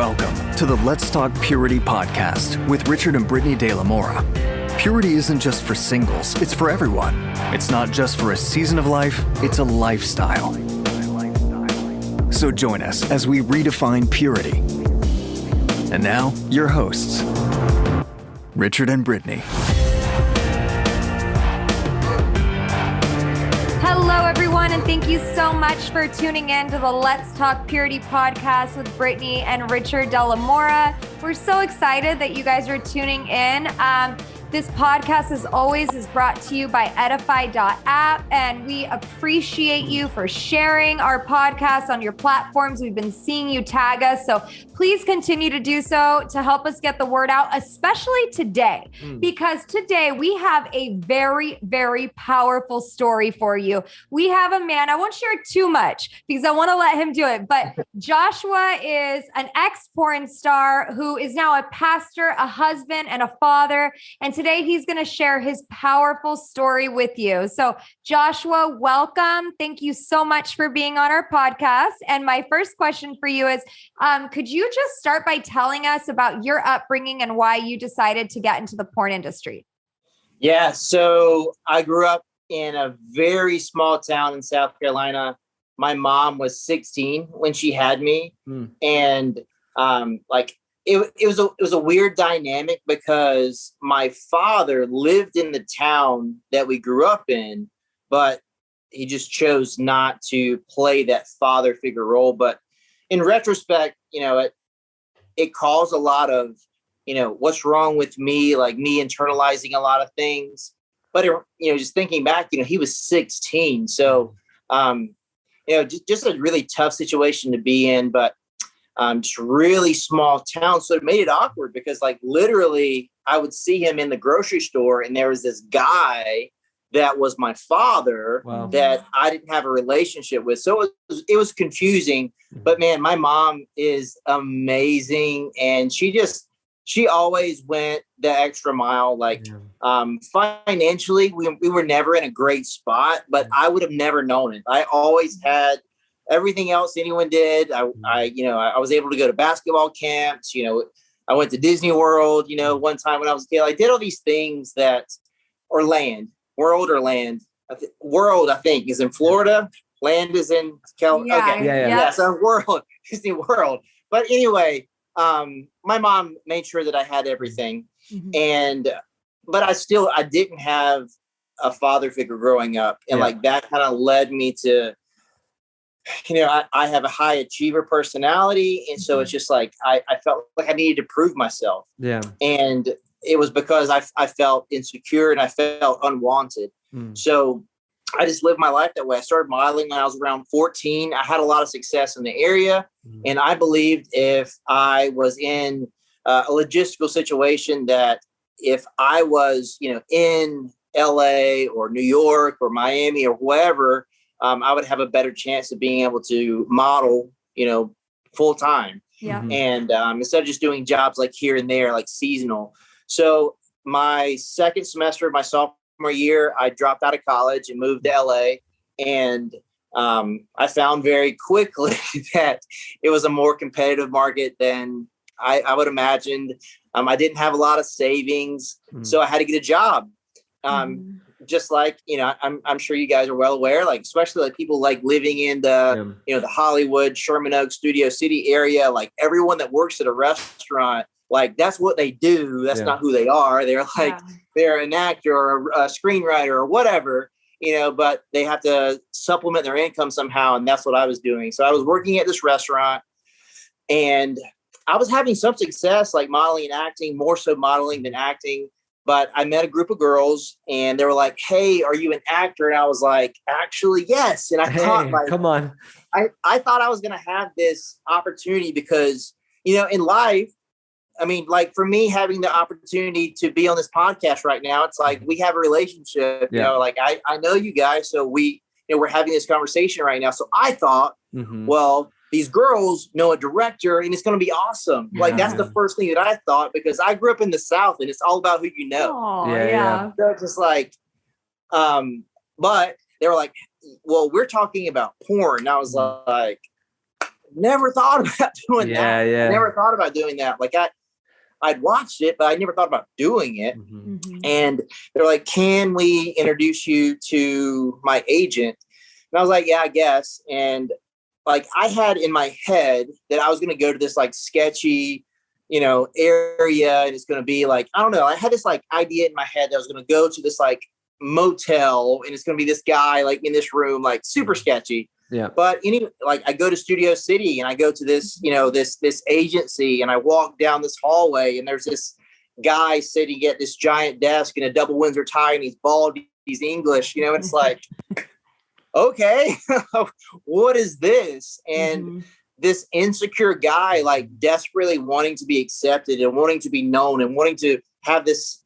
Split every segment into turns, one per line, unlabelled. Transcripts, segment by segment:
Welcome to the Let's Talk Purity podcast with Richard and Brittany De La Mora. Purity isn't just for singles, it's for everyone. It's not just for a season of life, it's a lifestyle. So join us as we redefine purity. And now, your hosts, Richard and Brittany.
Hello, everyone, and thank you so much for tuning in to the Let's Talk Purity podcast with Brittany and Richard De La Mora. We're so excited that you guys are tuning in. This podcast, as always, is brought to you by Edify.app, and we appreciate you for sharing our podcast on your platforms. We've been seeing you tag us, so please continue to do so to help us get the word out, especially today, because today we have a very, very powerful story for you. We have a man, I won't share too much because I want to let him do it, but Joshua is an ex-porn star who is now a pastor, a husband, and a father, and today he's going to share his powerful story with you. So Joshua, welcome. Thank you so much for being on our podcast. And my first question for you is, could you just start by telling us about your upbringing and why you decided to get into the porn industry?
Yeah, so I grew up in a very small town in South Carolina. My mom was 16 when she had me. And it was a weird dynamic because my father lived in the town that we grew up in, but he just chose not to play that father figure role. But in retrospect, it caused a lot of, what's wrong with me, like me internalizing a lot of things. But, just thinking back, he was 16. So, just a really tough situation to be in, but just really small town. So it made it awkward because literally I would see him in the grocery store and there was this guy that was my father that I didn't have a relationship with. So it was confusing, but man, my mom is amazing. And she always went the extra mile. Financially, we were never in a great spot, but I would have never known it. I always had everything else anyone did. I was able to go to basketball camps. I went to Disney World, one time when I was a kid. I did all these things World, I think, is in Florida. Land is in California.
Yeah.
So World, Disney World. But anyway, my mom made sure that I had everything. But I didn't have a father figure growing up. And that kind of led me to, I have a high achiever personality. And so it's just I felt like I needed to prove myself. Yeah. And it was because I felt insecure and I felt unwanted. So I just lived my life that way. I started modeling when I was around 14. I had a lot of success in the area. And I believed if I was in a logistical situation that if I was, in LA or New York or Miami or wherever, I would have a better chance of being able to model, full time. Yeah. And instead of just doing jobs here and there, seasonal. So my second semester of my sophomore year, I dropped out of college and moved to LA. And I found very quickly that it was a more competitive market than I would imagined. I didn't have a lot of savings, so I had to get a job. Just I'm sure you guys are well aware, especially people living in the, the Hollywood, Sherman Oaks, Studio City area, everyone that works at a restaurant, that's what they do. That's not who they are. They're they're an actor or a screenwriter or whatever, but they have to supplement their income somehow. And that's what I was doing. So I was working at this restaurant and I was having some success, modeling and acting, more so modeling than acting. But I met a group of girls and they were like, "Hey, are you an actor?" And I was like, "Actually, yes." And I thought,
come on.
I thought I was going to have this opportunity because, in life, for me, having the opportunity to be on this podcast right now, it's we have a relationship, I know you guys. So we're having this conversation right now. So I thought, well, these girls know a director and it's going to be awesome. That's the first thing that I thought, because I grew up in the South and it's all about who you know.
Yeah.
So it's just but they were like, "Well, we're talking about porn." And I was like, never thought about doing that.
Yeah.
Never thought about doing that. Like I'd watched it, but I never thought about doing it. And they're like, can we introduce you to my agent? And I was like, yeah, I guess. And like, I had in my head that I was going to go to this like sketchy, area. And it's going to be like, I don't know. I had this like idea in my head that I was going to go to this like motel and it's going to be this guy like in this room, like super sketchy.
Yeah.
But like I go to Studio City and I go to this, this agency and I walk down this hallway and there's this guy sitting at this giant desk in a double Windsor tie and he's bald, he's English, it's like, okay, what is this? And this insecure guy, like desperately wanting to be accepted and wanting to be known and wanting to have this,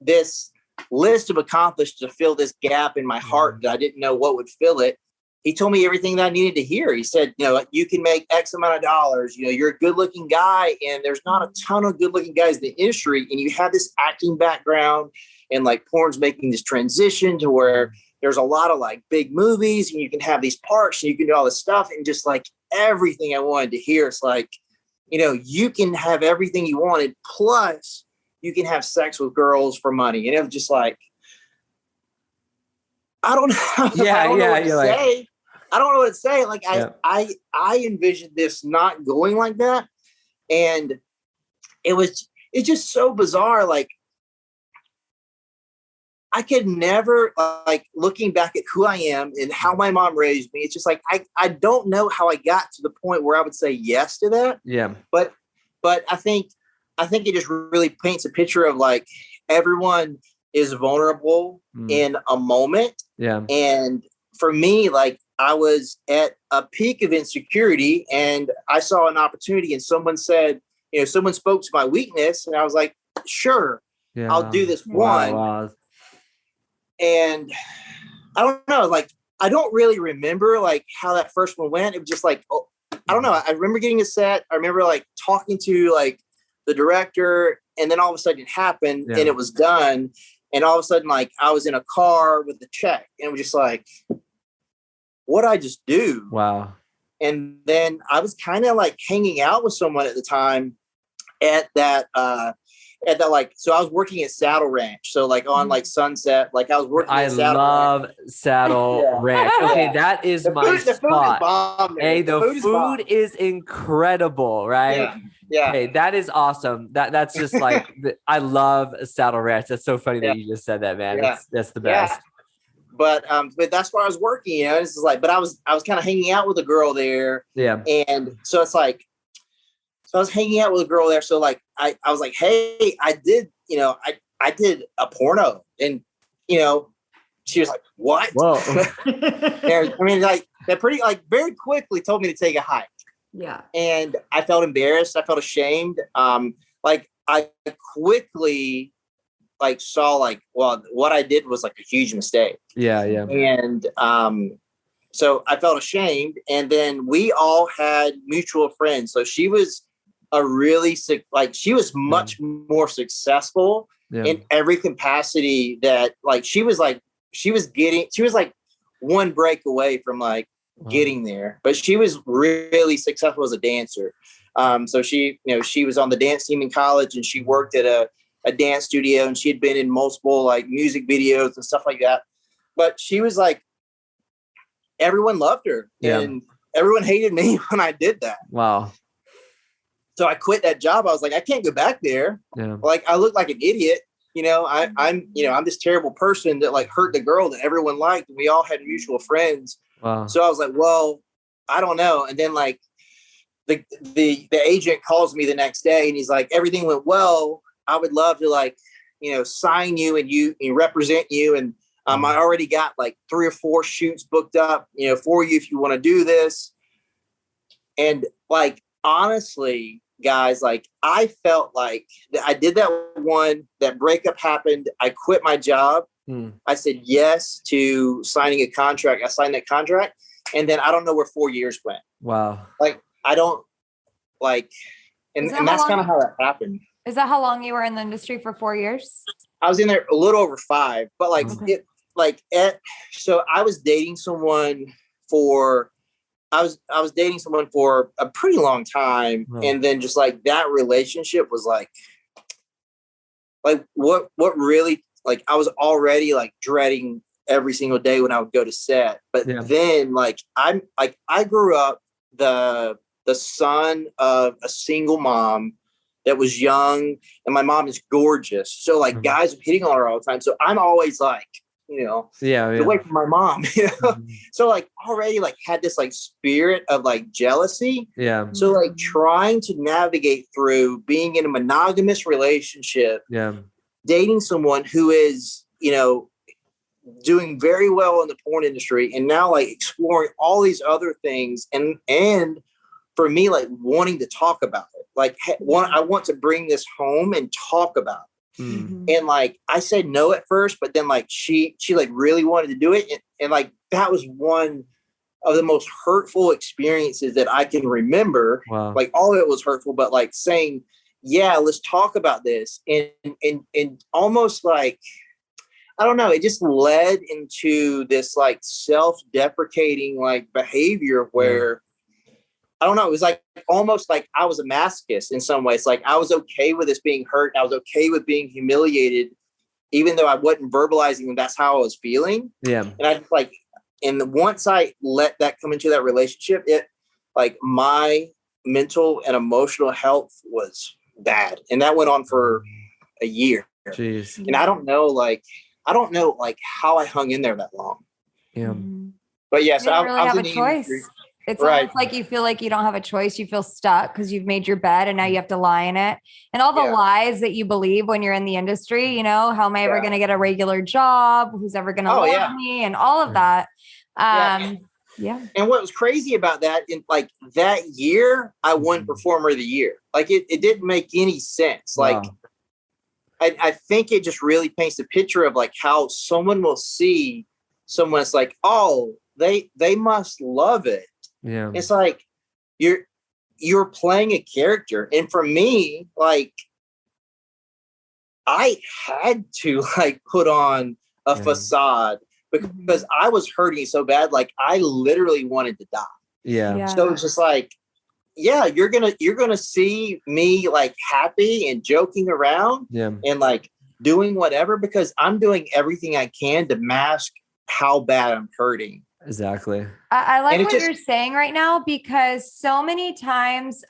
this list of accomplishments to fill this gap in my heart that I didn't know what would fill it. He told me everything that I needed to hear. He said, you can make X amount of dollars. You're a good looking guy and there's not a ton of good looking guys in the industry. And you have this acting background and like porn's making this transition to where there's a lot of like big movies and you can have these parts and you can do all this stuff. And just like everything I wanted to hear, it's like, you can have everything you wanted. Plus you can have sex with girls for money. And it was just like, I don't know. I don't know what to say. I don't know what to say. Like I envisioned this not going like that. And it's just so bizarre. Like I could never, like looking back at who I am and how my mom raised me. It's just like, I don't know how I got to the point where I would say yes to that. Yeah. But I think it just really paints a picture of like, everyone is vulnerable in a moment. Yeah. And for me, like I was at a peak of insecurity and I saw an opportunity and someone said, someone spoke to my weakness and I was like, sure, I'll do this one. Wow. And I don't know, like, I don't really remember like how that first one went. It was just like, I don't know. I remember getting a set. I remember like talking to like the director and then all of a sudden it happened and it was done. And all of a sudden, like I was in a car with the check and it was just like, what'd I just do? Wow. And then I was kind of like hanging out with someone at the time at that, like, so I was working at Saddle Ranch. So like on like Sunset, like I was working at Saddle Ranch.
Saddle Ranch. Okay. That is my spot. Hey, the food is incredible, right? Yeah. Hey, that is awesome. That's just like, I love Saddle Ranch. That's so funny that you just said that, man. That's the best. Yeah. But that's where I was working, this is like, but I was kind of hanging out with a girl there. Yeah. And so it's like, so I was hanging out with a girl there. So like, I was like, hey, I did a porno and, she was like, what? Whoa. I mean, like that pretty, like very quickly told me to take a hike. Yeah. And I felt embarrassed. I felt ashamed. Like I quickly like saw like, well, what I did was like a huge mistake. Yeah. Yeah. And, so I felt ashamed and then we all had mutual friends. So she was she was much more successful in every capacity that like, she was like one break away from like getting there, but she was really successful as a dancer. So she was on the dance team in college and she worked at a dance studio and she had been in multiple like music videos and stuff like that. But she was like, everyone loved her and everyone hated me when I did that. Wow. So I quit that job. I was like, I can't go back there. Yeah. Like I look like an idiot. I'm this terrible person that like hurt the girl that everyone liked. And we all had mutual friends. Wow. So I was like, well, I don't know. And then like the agent calls me the next day and he's like, everything went well. I would love to like, sign you and you represent you. And I already got like 3 or 4 shoots booked up, for you if you want to do this. And like, honestly, guys, like I felt like I did that one, that breakup happened. I quit my job. I said yes to signing a contract. I signed that contract. And then I don't know where 4 years went. Wow. Like I don't like, and that's kind of how that happened.
Is that how long you were in the industry for 4 years?
I was in there a little over 5, but like so I was dating someone for I was dating someone for a pretty long time.
Oh.
And then just like that relationship was like what really, like, I was already like dreading every single day when I would go to set. But then like, I grew up the son of a single mom that was young, and my mom is gorgeous. So like guys are hitting on her all the time. So I'm always like, get away from my mom, So like already like had this like spirit of like jealousy.
Yeah.
So like trying to navigate through being in a monogamous relationship, dating someone who is, doing very well in the porn industry, and now like exploring all these other things, and for me, like wanting to talk about it, like I want to bring this home and talk about it. And like I said no at first, but then like she like really wanted to do it, and like that was one of the most hurtful experiences that I can remember.
Wow.
Like all of it was hurtful, but like saying, yeah, let's talk about this, and almost like, I don't know, it just led into this like self-deprecating like behavior where I don't know, it was like almost like I was a masochist in some ways. Like I was okay with this being hurt. I was okay with being humiliated, even though I wasn't verbalizing that's how I was feeling.
Yeah.
And I just like, and once I let that come into that relationship, it like my mental and emotional health was bad. And that went on for a year.
Jeez.
And I don't know how I hung in there that long.
Yeah.
But yeah, so
you
I
didn't really
was
have
in
a
the
choice.
industry.
It's
Right.
almost like you feel like you don't have a choice. You feel stuck because you've made your bed and now you have to lie in it. And all the lies that you believe when you're in the industry, how am I ever going to get a regular job? Who's ever going to love me? And all of that. Yeah.
And what was crazy about that, in like that year, I won Performer of the Year. Like it didn't make any sense. Like I think it just really paints a picture of like how someone will see someone. It's like, oh, they must love it.
Yeah.
It's like you're playing a character. And for me, like I had to like put on a facade because I was hurting so bad. Like I literally wanted to die.
Yeah.
So it's just like, yeah, you're gonna see me like happy and joking around and like doing whatever because I'm doing everything I can to mask how bad I'm hurting.
Exactly.
I like what you're saying right now, because so many times,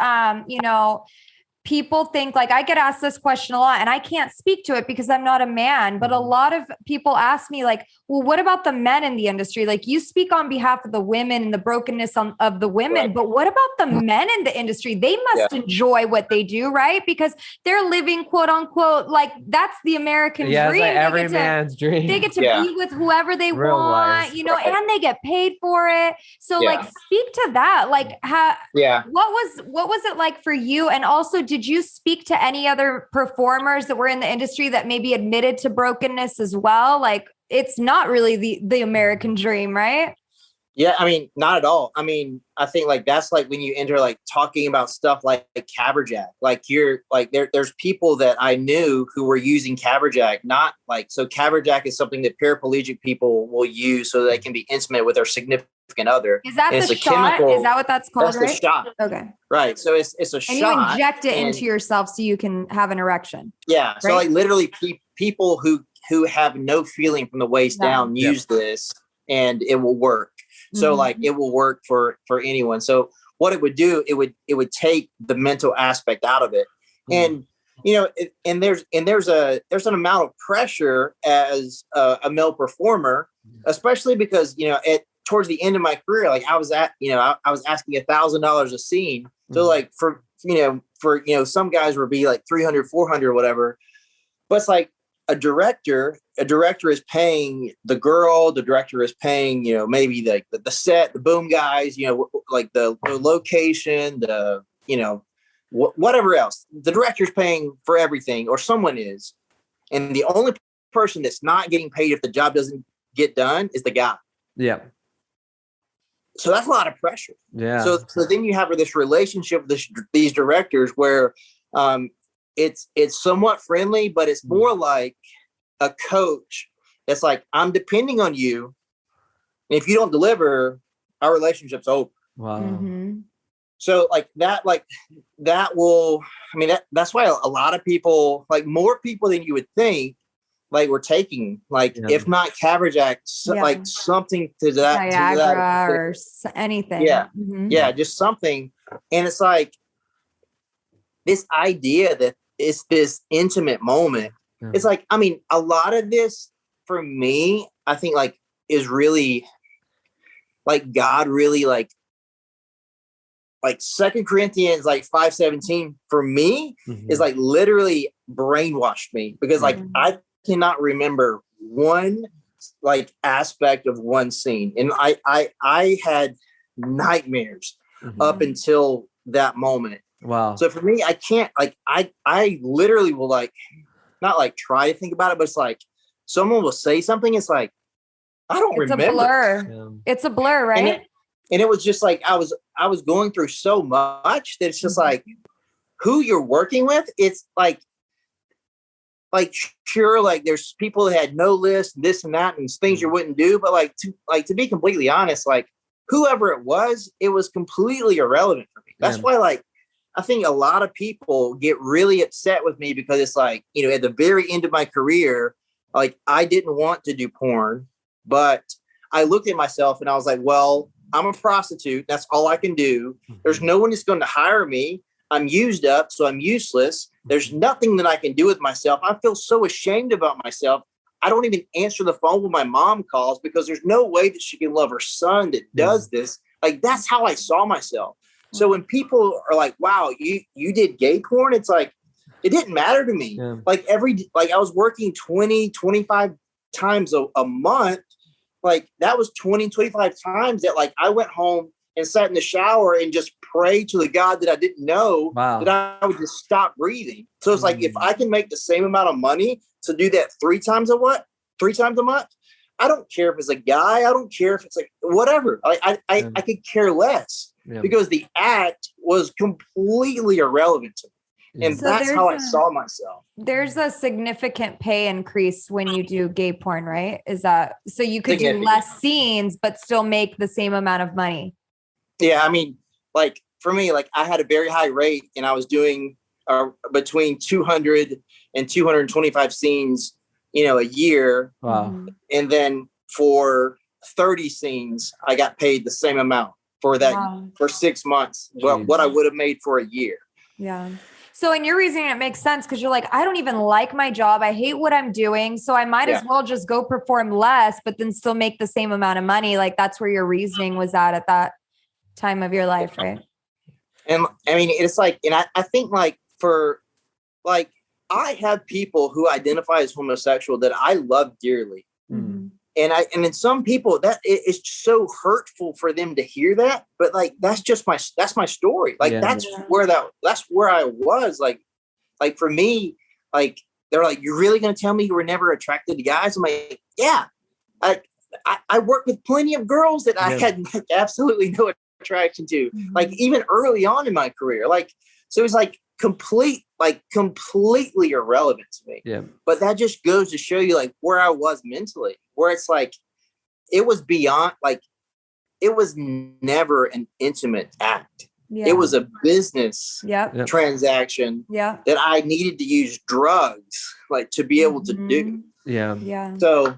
people think, like, I get asked this question a lot and I can't speak to it because I'm not a man, but a lot of people ask me like, well, what about the men in the industry? Like you speak on behalf of the women and the brokenness of the women, but what about the men in the industry? They must enjoy what they do, right? Because they're living, quote unquote, like that's the American dream.
Like every man's dream.
They get to be with whoever they
Real
want,
life.
and they get paid for it. So like speak to that. Like what was it like for you? And also, did you speak to any other performers that were in the industry that maybe admitted to brokenness as well? Like it's not really the American dream, right?
Yeah, I mean, not at all. I mean, I think like that's like when you enter like talking about stuff like Caberjack, like you're like there's people that I knew who were using Caberjack, not like, so Caberjack is something that paraplegic people will use so they can be intimate with their significant other.
Is that the shot? Is that what that's called?
That's the shot.
Okay.
Right. So it's a shot.
And you inject it into yourself so you can have an erection.
Yeah.
Right?
So like literally people who have no feeling from the waist down use this and it will work. So like it will work for anyone. So what it would do, it would take the mental aspect out of it. And, and there's an amount of pressure as a male performer, especially because, towards the end of my career, like I was asking $1,000 a scene. So like for some guys would be like 300, 400, whatever. But it's like a director is paying the girl, the director is paying, maybe like the set, the boom guys, like the location, the, whatever else. The director's paying for everything, or someone is. And the only person that's not getting paid if the job doesn't get done is the guy.
Yeah.
So that's a lot of pressure.
Yeah.
So then you have this relationship with these directors where it's somewhat friendly, but it's more like a coach that's like, I'm depending on you. And if you don't deliver, our relationship's over.
Wow.
Mm-hmm.
So that will, I mean, that's why a lot of people, like more people than you would think, like were taking, like, if not Caberjack, like something to that,
Viagra or anything.
Yeah.
Mm-hmm.
Yeah. Just something. And it's like this idea that it's this intimate moment.
Yeah.
It's like, I mean, a lot of this for me, I think like is really like God really like 2 Corinthians like 5:17 for me is like literally brainwashed me, because like I cannot remember one like aspect of one scene, and I had nightmares up until that moment.
Wow.
So for me, I can't like I literally will like not like try to think about it, but it's like someone will say something, it's like I don't remember.
It's a blur. Yeah. It's a blur, right?
And it was just like I was going through so much that it's just like who you're working with. It's like sure, like there's people that had no list, this and that, and things you wouldn't do. But to be completely honest, like whoever it was completely irrelevant for me. That's why like I think a lot of people get really upset with me, because it's like, you know, at the very end of my career, like I didn't want to do porn, but I looked at myself and I was like, well, I'm a prostitute. That's all I can do. There's no one that's going to hire me. I'm used up, so I'm useless. There's nothing that I can do with myself. I feel so ashamed about myself. I don't even answer the phone when my mom calls, because there's no way that she can love her son that does this. Like, that's how I saw myself. So when people are like, wow, you did gay porn, it's like, it didn't matter to me. Yeah. Like I was working 20, 25 times a month. Like that was 20, 25 times that like I went home and sat in the shower and just prayed to the God that I didn't know that I would just stop breathing. So it's like, if I can make the same amount of money to do that 3 times a month, I don't care if it's a guy. I don't care if it's like whatever. I could care less because the act was completely irrelevant to me. And so that's how I saw myself.
There's a significant pay increase when you do gay porn, right? Is that so you could do less scenes, but still make the same amount of money?
Yeah. I mean, like for me, like I had a very high rate and I was doing between 200 and 225 scenes, you know, a year.
Wow.
And then for 30 scenes, I got paid the same amount for that for 6 months. Well, what I would have made for a year.
Yeah. So in your reasoning, it makes sense because you're like, I don't even like my job. I hate what I'm doing. So I might as well just go perform less, but then still make the same amount of money. Like that's where your reasoning was at that time of your life, right?
And I mean, it's like, and I think like for like, I have people who identify as homosexual that I love dearly. Mm-hmm. And then some people that it's so hurtful for them to hear that, but like, that's my story. Like, that's where I was like for me, like, they're like, you're really going to tell me you were never attracted to guys? I'm like, yeah, I work with plenty of girls that I had like, absolutely no attraction to, like even early on in my career. Like, so it was like completely irrelevant to me. Yeah. But that just goes to show you like where I was mentally, where it's like, it was beyond, like, it was never an intimate act. Yeah. It was a business transaction that I needed to use drugs like to be able to do.
Yeah.
Yeah.
So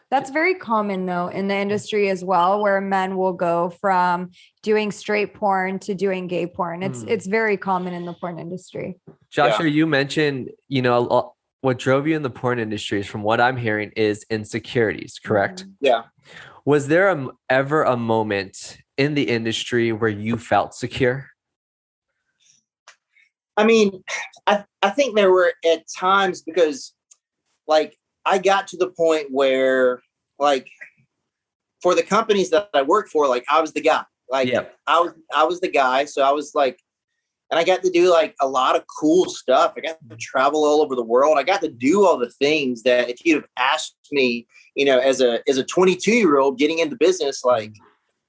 that's very common though in the industry as well, where men will go from doing straight porn to doing gay porn. It's very common in the porn industry.
Joshua, you mentioned, you know, what drove you in the porn industry, from what I'm hearing, is insecurities, correct?
Yeah.
Was there ever a moment in the industry where you felt secure?
I mean, I think there were at times, because like I got to the point where like for the companies that I worked for, like I was the guy, like I was the guy. So I was like, and I got to do like a lot of cool stuff. I got to travel all over the world. I got to do all the things that if you'd have asked me, you know, as a 22-year-old getting into business, like,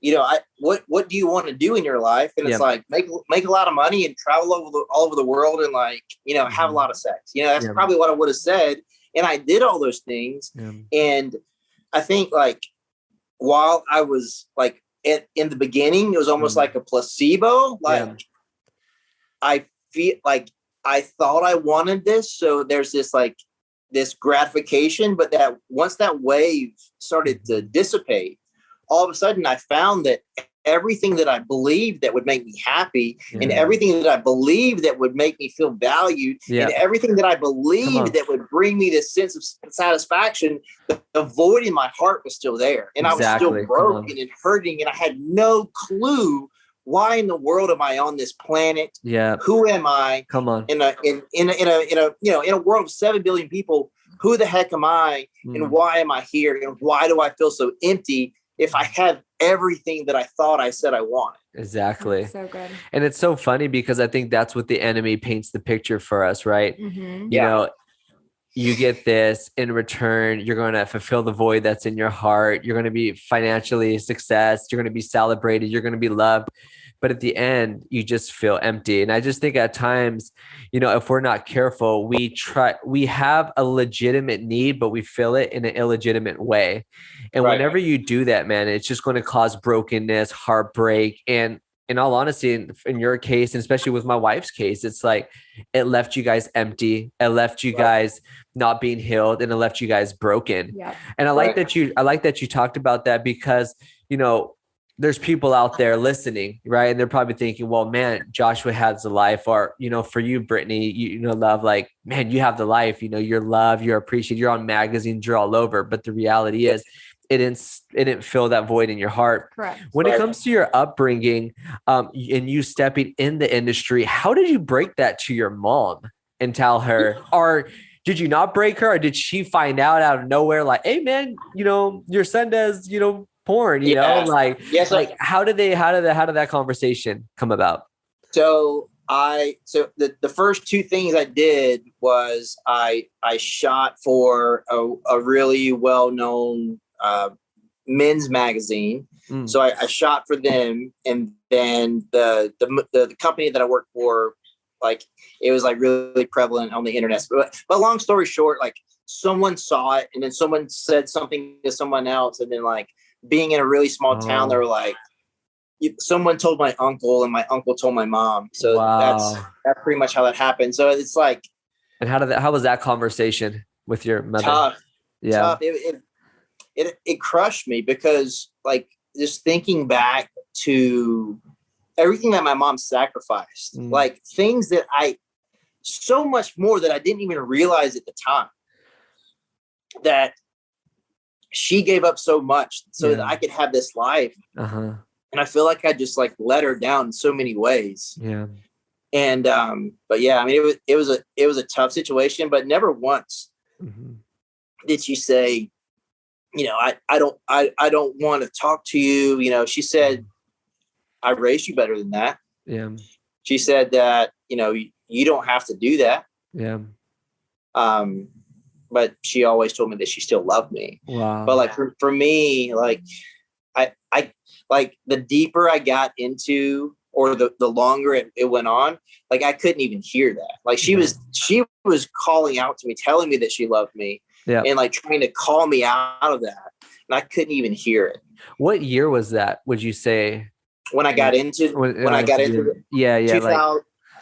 you know, what do you want to do in your life? And it's like make a lot of money and travel all over the world and like, you know, have a lot of sex. You know, that's probably what I would have said. And I did all those things. Yeah. And I think like while I was like in the beginning, it was almost like a placebo. Like I feel like I thought I wanted this. So there's this like this gratification, but that once that wave started to dissipate, all of a sudden I found that everything that I believed that would make me happy and everything that I believed that would make me feel valued and everything that I believed that would bring me this sense of satisfaction, the void in my heart was still there. And I was still broken and hurting. And I had no clue, why in the world am I on this planet?
Yeah.
Who am I?
Come on.
In a world of 7 billion people, who the heck am I? And why am I here? And why do I feel so empty if I have everything that I thought I said I wanted?
Exactly.
That's so good.
And it's so funny because I think that's what the enemy paints the picture for us, right? You know, you get this in return, you're going to fulfill the void that's in your heart. You're going to be financially success. You're going to be celebrated. You're going to be loved. But at the end, you just feel empty. And I just think at times, you know, if we're not careful, we have a legitimate need, but we fill it in an illegitimate way. And whenever you do that, man, it's just going to cause brokenness, heartbreak. And in all honesty, in your case, and especially with my wife's case, it's like it left you guys empty. It left you guys not being healed, and it left you guys broken. And I like that you talked about that because, you know, there's people out there listening, right? And they're probably thinking, well, man, Joshua has the life, or, you know, for you, Brittany, you know, love, like, man, you have the life, you know, you're loved, you're appreciated, you're on magazines, you're all over. But the reality is it didn't fill that void in your heart.
Correct.
When it comes to your upbringing, and you stepping in the industry, how did you break that to your mom and tell her, or did you not break her, or did she find out of nowhere, like, hey man, you know, your son does, you know, porn, you know, like, how did that conversation come about?
So the first two things I did was I shot for a really well-known men's magazine. So I shot for them, and then the company that I worked for, like, it was like really prevalent on the internet. But long story short, like, someone saw it, and then someone said something to someone else, and then, like, being in a really small town, they were like, someone told my uncle, and my uncle told my mom. So that's pretty much how that happened. So it's like,
and how was that conversation with your mother?
Tough. It crushed me because, like, just thinking back to everything that my mom sacrificed, like things that so much more that I didn't even realize at the time, that she gave up so much so that I could have this life. And I feel like I just, like, let her down in so many ways. And, but yeah, I mean, it was a tough situation, but never once did she say, you know, I don't want to talk to you. You know, she said, I raised you better than that. She said that, you know, you don't have to do that. But she always told me that she still loved me. But, like, for me, like, I like, the deeper I got into, or the longer it went on, like, I couldn't even hear that. Like, she was calling out to me, telling me that she loved me, and, like, trying to call me out of that. And I couldn't even hear it. What
year was that, would you say?
When I got into it?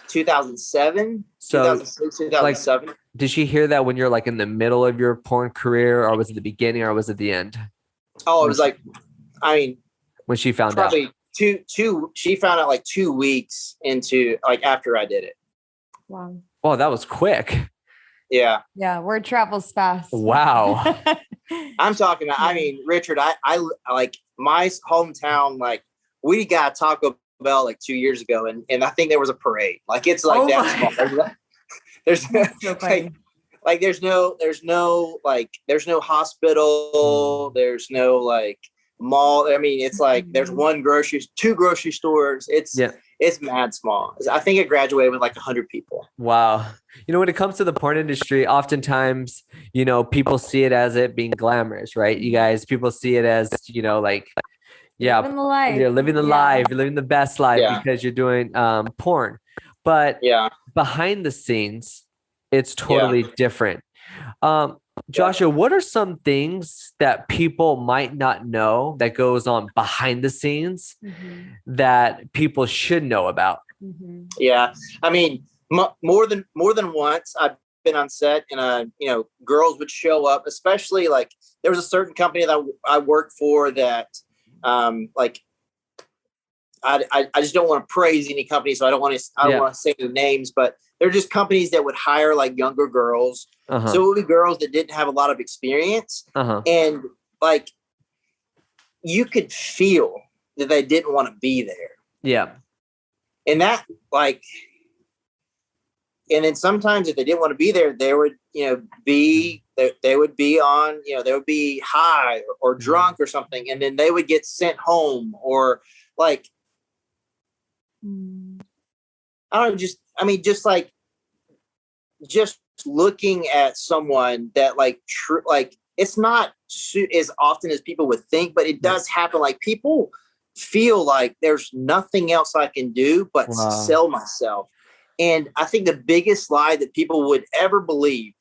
2007,
so
2006, 2007.
Like, did she hear that when you're, like, in the middle of your porn career, or was it the beginning, or was it the end?
Oh, it was like, I mean,
when she found out,
she found out like 2 weeks into, like, after I did it.
Wow.
Oh, that was quick.
Yeah.
Yeah. Word travels fast.
Wow.
I'm talking about, I mean, Richard, I like, my hometown, like, we got Taco Bell like 2 years ago, and I think there was a parade. Like, it's like that small. There's so like there's no hospital, there's no, like, mall. I mean, it's like there's two grocery stores. It's mad small. I think it graduated with like 100 people.
Wow. You know, when it comes to the porn industry, oftentimes, you know, people see it as it being glamorous, right? People see it as, you know, like,
living the life.
You're living the life, you're living the best life because you're doing porn. But behind the scenes, it's totally different. Joshua, what are some things that people might not know that goes on behind the scenes that people should know about?
Yeah. I mean, more than once I've been on set and, girls would show up, especially like there was a certain company that I worked for that, I just don't want to praise any company, so I don't want to say their names, but they're just companies that would hire like younger girls. So it would be girls that didn't have a lot of experience, and like you could feel that they didn't want to be there. Yeah, and that and then sometimes if they didn't want to be there, they would they would be on they would be high or drunk or something, and then they would get sent home or like. I don't know, just looking at someone that it's not as often as people would think, but it does happen. Like people feel like there's nothing else I can do but sell myself. And I think the biggest lie that people would ever believe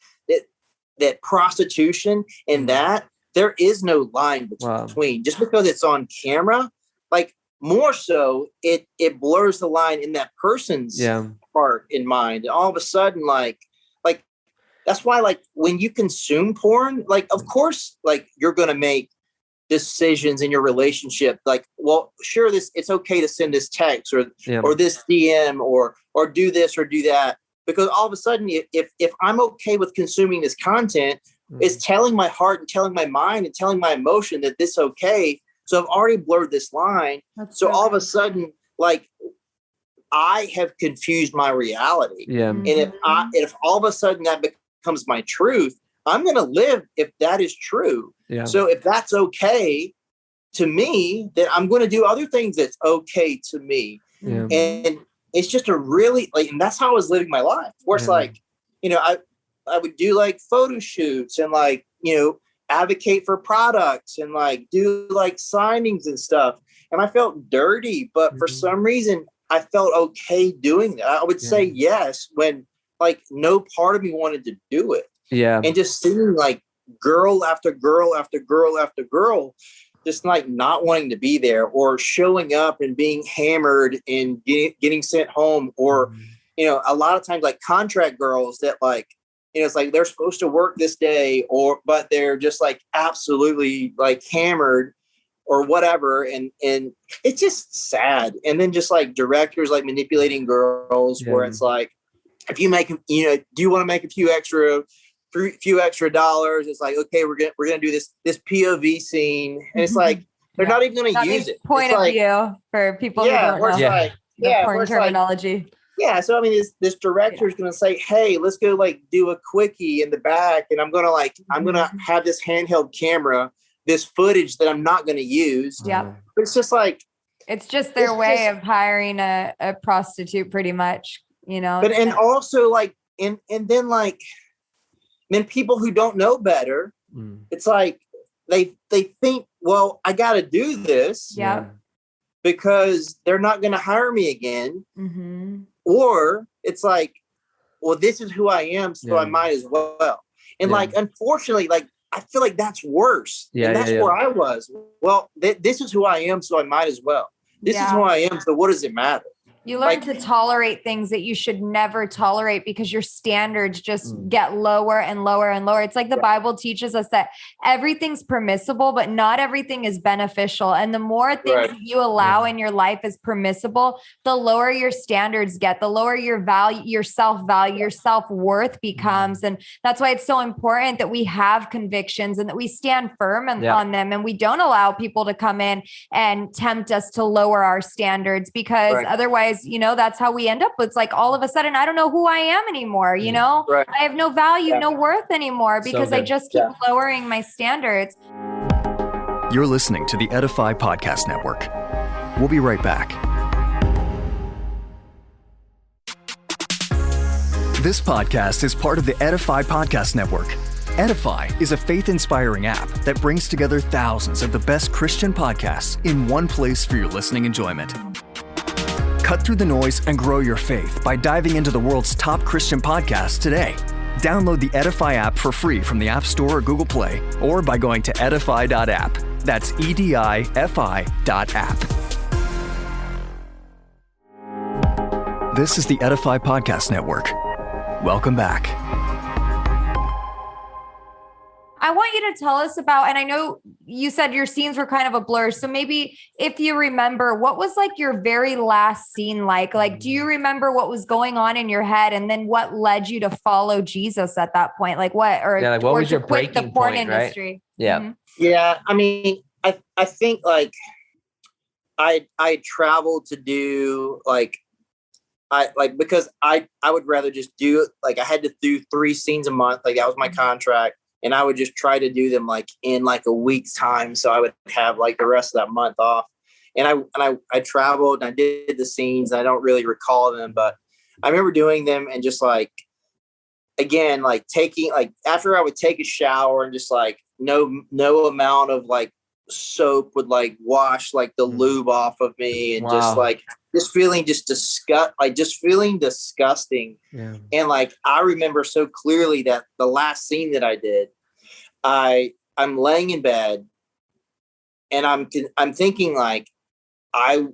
that prostitution and that there is no line between just because it's on camera, like, more so, it blurs the line in that person's heart and mind. And all of a sudden, like that's why, like, when you consume porn, like, of course, like, you're gonna make decisions in your relationship. Like, well, sure, it's okay to send this text or this DM or do this or do that, because all of a sudden, if I'm okay with consuming this content, it's telling my heart and telling my mind and telling my emotion that this is okay. So I've already blurred this line. So all of a sudden, like, I have confused my reality. Yeah. And if all of a sudden that becomes my truth, I'm going to live if that is true. Yeah. So if that's okay to me, then I'm going to do other things that's okay to me. Yeah. And it's just a really, like, and that's how I was living my life. Where it's like, I would do like photo shoots and like, advocate for products and like do like signings and stuff. And I felt dirty, but for some reason I felt okay doing that. I would say yes when like no part of me wanted to do it. Yeah. And just seeing like girl after girl after girl after girl, just like not wanting to be there or showing up and being hammered and getting sent home, or, a lot of times like contract girls that like, it's like they're supposed to work this day but they're just like absolutely like hammered or whatever. And it's just sad. And then just like directors like manipulating girls where it's like, if you make, do you want to make a few extra dollars? It's like, okay, we're going to do this POV scene. And it's like, they're not even going to use it.
Point of view for people who don't know the porn terminology.
Yeah, so I mean, this director is going to say, "Hey, let's go like do a quickie in the back," and I'm gonna have this handheld camera, this footage that I'm not going to use. Yeah, but it's just like
it's just their way of hiring a prostitute, pretty much.
But and also like and then like then people who don't know better, it's like they think, well, I got to do this, because they're not going to hire me again. Or it's like, well, this is who I am, so I might as well. And like, unfortunately, like, I feel like that's worse. Yeah, and that's where I was. Well, this is who I am, so I might as well. This is who I am, so what does it matter?
You learn to tolerate things that you should never tolerate because your standards just get lower and lower and lower. It's like the Bible teaches us that everything's permissible, but not everything is beneficial. And the more things you allow in your life as permissible, the lower your standards get, the lower your value, your self-value, your self-worth becomes. And that's why it's so important that we have convictions and that we stand firm on them. And we don't allow people to come in and tempt us to lower our standards, because otherwise, that's how we end up. It's like all of a sudden, I don't know who I am anymore. I have no value, no worth anymore because I just keep lowering my standards.
You're listening to the Edify Podcast Network. We'll be right back. This podcast is part of the Edify Podcast Network. Edify is a faith-inspiring app that brings together thousands of the best Christian podcasts in one place for your listening enjoyment. Cut through the noise and grow your faith by diving into the world's top Christian podcasts today. Download the Edify app for free from the App Store or Google Play, or by going to edify.app. That's EDIFI.app. This is the Edify Podcast Network. Welcome back.
I want you to tell us about, and I know you said your scenes were kind of a blur. So maybe if you remember, what was like your very last scene like? Like, do you remember what was going on in your head? And then what led you to follow Jesus at that point? Like what, or,
yeah, like what
or
was your
to quit the
breaking
porn
point,
industry?
Right? Yeah.
Mm-hmm.
Yeah. I mean, I think like I traveled to do because I would rather just do it. Like I had to do 3 scenes a month. Like that was my contract. And I would just try to do them like in like a week's time. So I would have like the rest of that month off. And I traveled and I did the scenes. I don't really recall them, but I remember doing them and just like, again, like taking, like after I would take a shower and just like no amount of like soap would like wash like the lube off of me, and just feeling disgusting.
Yeah.
And like I remember so clearly that the last scene that I did, I'm laying in bed and I'm thinking like I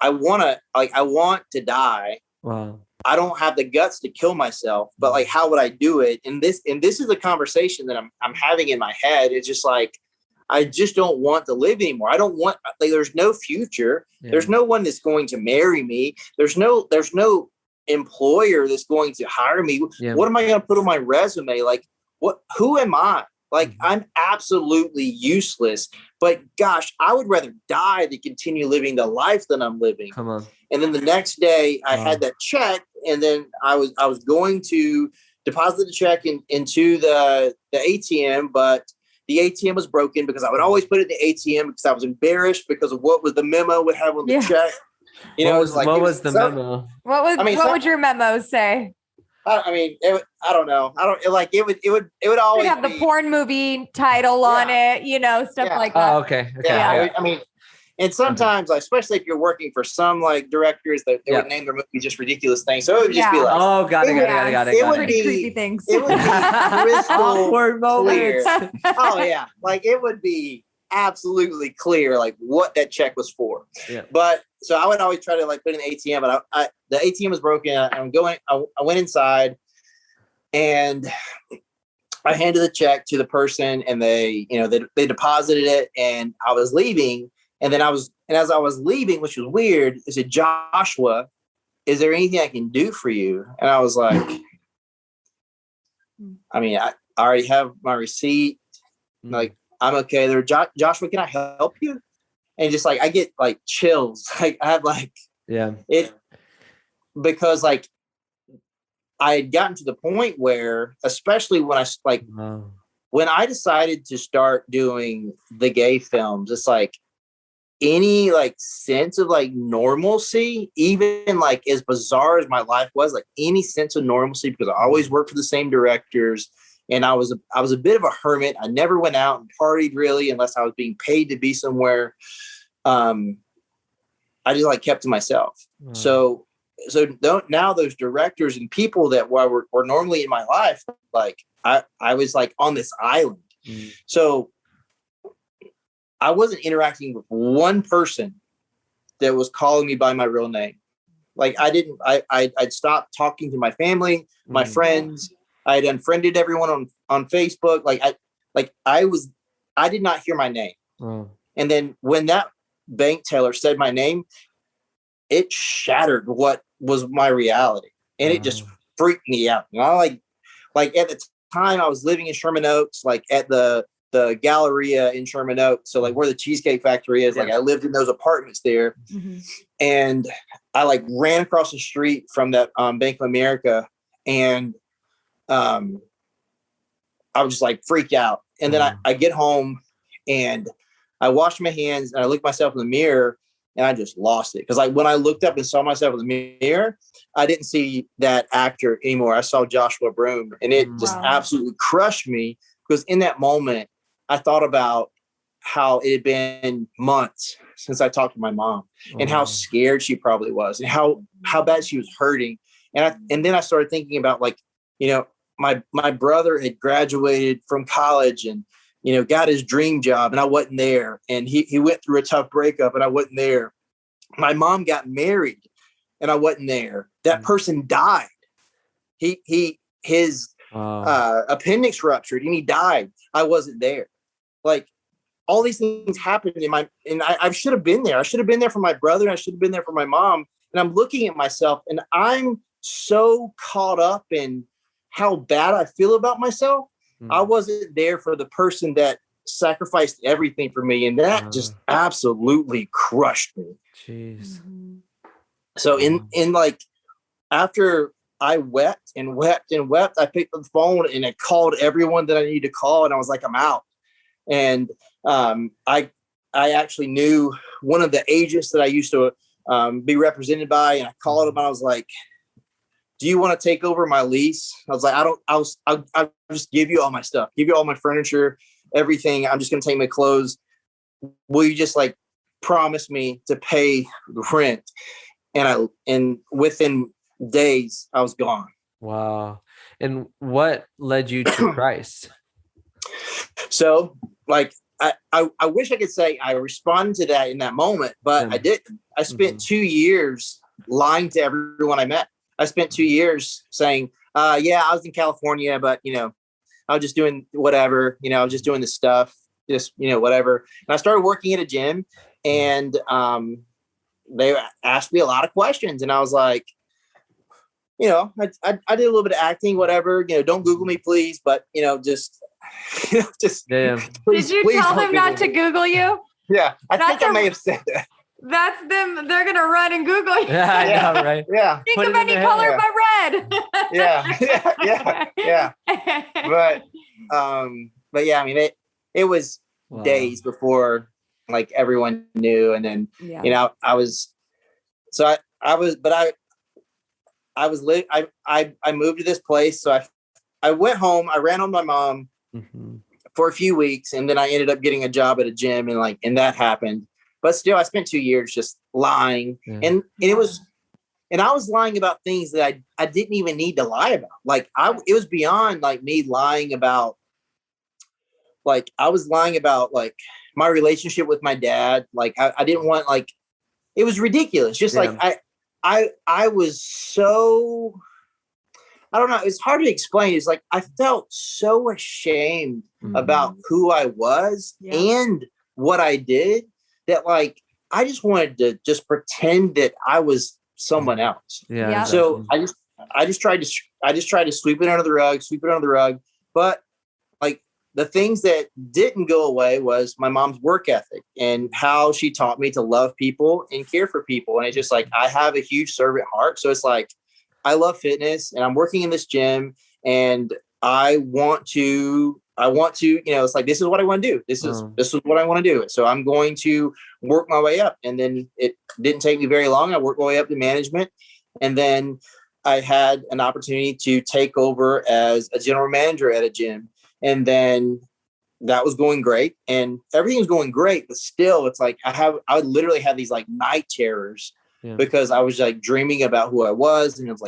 want to die.
Wow.
I don't have the guts to kill myself, but like how would I do it? And this is a conversation that I'm having in my head. It's just like I just don't want to live anymore. I don't want, like, there's no future. Yeah. There's no one that's going to marry me. There's no employer that's going to hire me. Yeah. What am I going to put on my resume? Like, who am I? Like, I'm absolutely useless, but gosh, I would rather die than continue living the life that I'm living.
Come on.
And then the next day I had that check, and then I was going to deposit the check into the ATM, but the ATM was broken because I would always put it in the ATM because I was embarrassed because of what was the memo would have on the check. You know,
what was the memo?
What would your memo say?
I mean, I don't know. It would always
have the porn movie title on it, stuff like that.
Oh, okay.
Yeah. I mean, and sometimes, like, especially if you're working for some like directors, that they would name their movie just ridiculous things. So it would just be like,
oh, got it.
It would be
creepy things.
It would be crystal clear.
moments.
Oh yeah, like it would be absolutely clear, like what that check was for.
Yeah.
But so I would always try to like put in the ATM, but the ATM was broken. I went inside and I handed the check to the person, and they deposited it, and I was leaving. And as I was leaving, which was weird, they said, "Joshua, is there anything I can do for you?" And I was like, I mean, I already have my receipt. Like, I'm okay there. Joshua, can I help you? And just like, I get like chills. Like I have like, it, because like I had gotten to the point where, especially when when I decided to start doing the gay films, it's like, any like sense of like normalcy, even like as bizarre as my life was, like any sense of normalcy, because I always worked for the same directors, and I was a bit of a hermit. I never went out and partied really unless I was being paid to be somewhere. I just like kept to myself. So now those directors and people that were normally in my life, like I was like on this island. So I wasn't interacting with one person that was calling me by my real name. Like I'd stopped talking to my family, my friends. I had unfriended everyone on Facebook. I did not hear my name. And then when that bank teller said my name, it shattered what was my reality. And it just freaked me out. And I like at the time I was living in Sherman Oaks, like at the Galleria in Sherman Oaks. So like where the Cheesecake Factory is, like I lived in those apartments there. And I like ran across the street from that Bank of America, and I was just like freaked out. And then I get home and I wash my hands and I look myself in the mirror, and I just lost it. Cause like when I looked up and saw myself in the mirror, I didn't see that actor anymore. I saw Joshua Broome, and it just absolutely crushed me, because in that moment I thought about how it had been months since I talked to my mom, and how scared she probably was, and how bad she was hurting. And then I started thinking about, like, my brother had graduated from college and, got his dream job and I wasn't there. And he went through a tough breakup and I wasn't there. My mom got married and I wasn't there. That person died. His appendix ruptured and he died. I wasn't there. Like all these things happened and I should have been there. I should have been there for my brother. I should have been there for my mom. And I'm looking at myself and I'm so caught up in how bad I feel about myself. I wasn't there for the person that sacrificed everything for me. And that just absolutely crushed me.
Jeez.
So in like, after I wept and wept and wept, I picked up the phone and I called everyone that I needed to call. And I was like, I'm out. And I actually knew one of the agents that I used to be represented by. And I called him and I was like, do you want to take over my lease? I was like, I'll just give you all my stuff, give you all my furniture, everything. I'm just going to take my clothes. Will you just like promise me to pay the rent? And within days I was gone.
Wow. And what led you to Christ?
So like, I wish I could say I responded to that in that moment, but I didn't. I spent 2 years lying to everyone I met. I spent 2 years saying, yeah, I was in California, but, I was just doing whatever, I was just doing this stuff, just, whatever. And I started working at a gym and they asked me a lot of questions. And I was like, I did a little bit of acting, whatever, don't Google me, please. But, just
please, did you tell them not to Google you?
Yeah, I think I may have said that.
That's them. They're going to run and Google you.
Yeah, I know, right?
Yeah.
Think of any color but red.
Yeah. But yeah, I mean, it was days before like everyone knew. And then, I moved to this place. So I went home, I ran on my mom for a few weeks. And then I ended up getting a job at a gym and that happened. But still, I spent 2 years just lying. Yeah. And I was lying about things that I didn't even need to lie about. Like it was beyond like me lying about, like, I was lying about like my relationship with my dad. Like I didn't want, like, it was ridiculous. Just like I was so, I don't know. It's hard to explain. It's like, I felt so ashamed about who I was and what I did, that like, I just wanted to just pretend that I was someone else.
Yeah.
So I just tried to sweep it under the rug. But like the things that didn't go away was my mom's work ethic and how she taught me to love people and care for people. And it's just like, I have a huge servant heart. So it's like, I love fitness and I'm working in this gym and I want to, it's like, this is what I want to do. This is what I want to do. So I'm going to work my way up. And then it didn't take me very long. I worked my way up to management. And then I had an opportunity to take over as a general manager at a gym. And then that was going great and everything was going great. But still, it's like, I literally had these like night terrors because I was like dreaming about who I was. And it was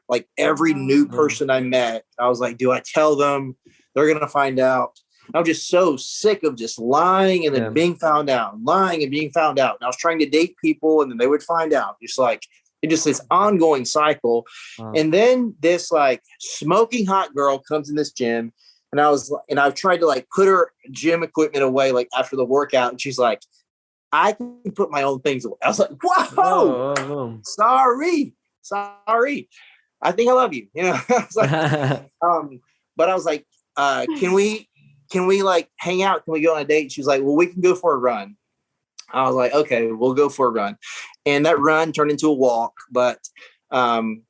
like every new person I met, I was like, do I tell them? They're going to find out. I was just so sick of just lying and then being found out, lying and being found out. And I was trying to date people and then they would find out. Just like, it just this ongoing cycle. And then this like smoking hot girl comes in this gym and I tried to like put her gym equipment away, like after the workout. And she's like, I can put my own things away. I was like, whoa, sorry. I think I love you. I was like, but I was like, can we like hang out? Can we go on a date? She's like, well, we can go for a run. I was like, okay, we'll go for a run. And that run turned into a walk. But on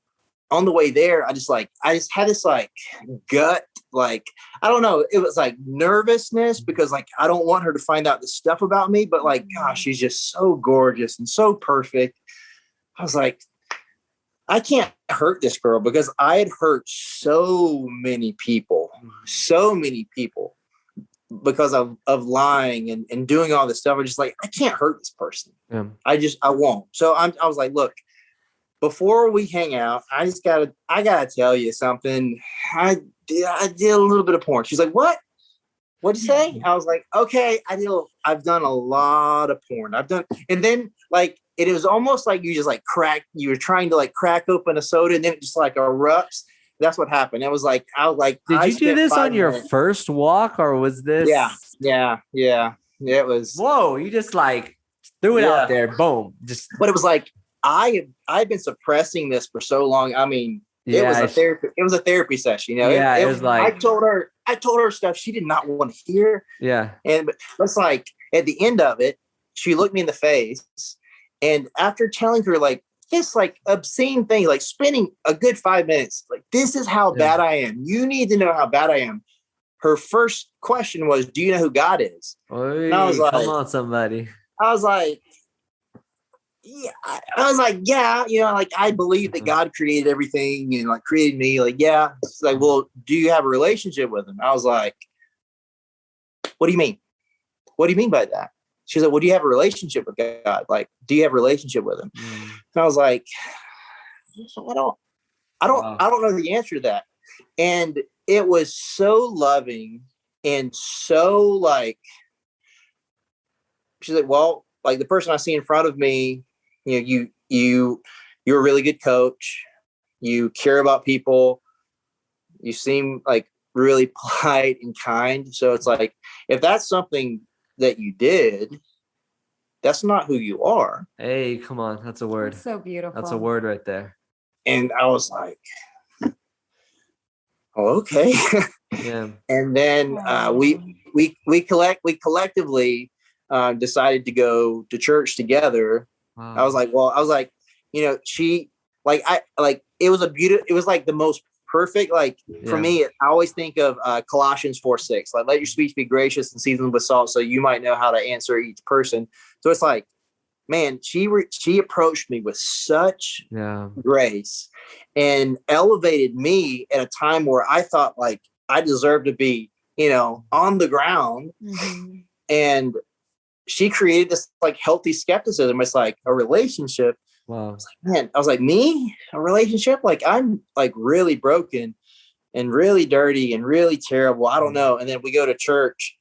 the way there, I just had this like gut, like, I don't know. It was like nervousness because like, I don't want her to find out the stuff about me, but like, gosh, she's just so gorgeous and so perfect. I was like, I can't hurt this girl because I had hurt so many people because of lying and doing all this stuff. I'm just like, I can't hurt this person. I won't. So I was like, look, before we hang out, I gotta tell you something. I did a little bit of porn. She's like, what? What'd you say? I was like, okay, I've done a lot of porn. And then like, it was almost like you were trying to like crack open a soda and then it just like erupts. That's what happened. It was like,
did you do this on your first walk or was this?
Yeah. It was.
Whoa. You just like threw it out there. Boom.
But it was like, I've been suppressing this for so long. I mean, it was a therapy session, you know.
Yeah, it was like
I told her stuff she did not want to hear.
Yeah.
But it's like at the end of it, she looked me in the face, and after telling her like this like obscene thing, like spending a good 5 minutes, like this is how bad I am. You need to know how bad I am. Her first question was, "Do you know who God is?"
Oy, and I was like, "Come on, somebody."
I was like, yeah, you know, like I believe that God created everything and like created me. Like, yeah. It's like, well, do you have a relationship with him? I was like, what do you mean? What do you mean by that? She's like, well, do you have a relationship with God? Like, do you have a relationship with him? And I was like, I don't know the answer to that. And it was so loving and so like, she's like, well, like the person I see in front of me, you know, you're a really good coach. You care about people. You seem like really polite and kind. So it's like, if that's something that you did, that's not who you are.
Hey, come on. That's a word.
That's so beautiful.
That's a word right there.
And I was like, oh, okay.
Yeah.
And then we collectively decided to go to church together. Wow. I was like, you know, she like, it was like the most perfect, like for me, I always think of Colossians 4:6, like let your speech be gracious and seasoned with salt so you might know how to answer each person. So it's like, man, she approached me with such grace and elevated me at a time where I thought like I deserved to be, you know, on the ground. Mm-hmm. And she created this like healthy skepticism. It's like a relationship. Wow. I was like, me? A relationship? Like I'm like really broken and really dirty and really terrible. I don't know. And then we go to church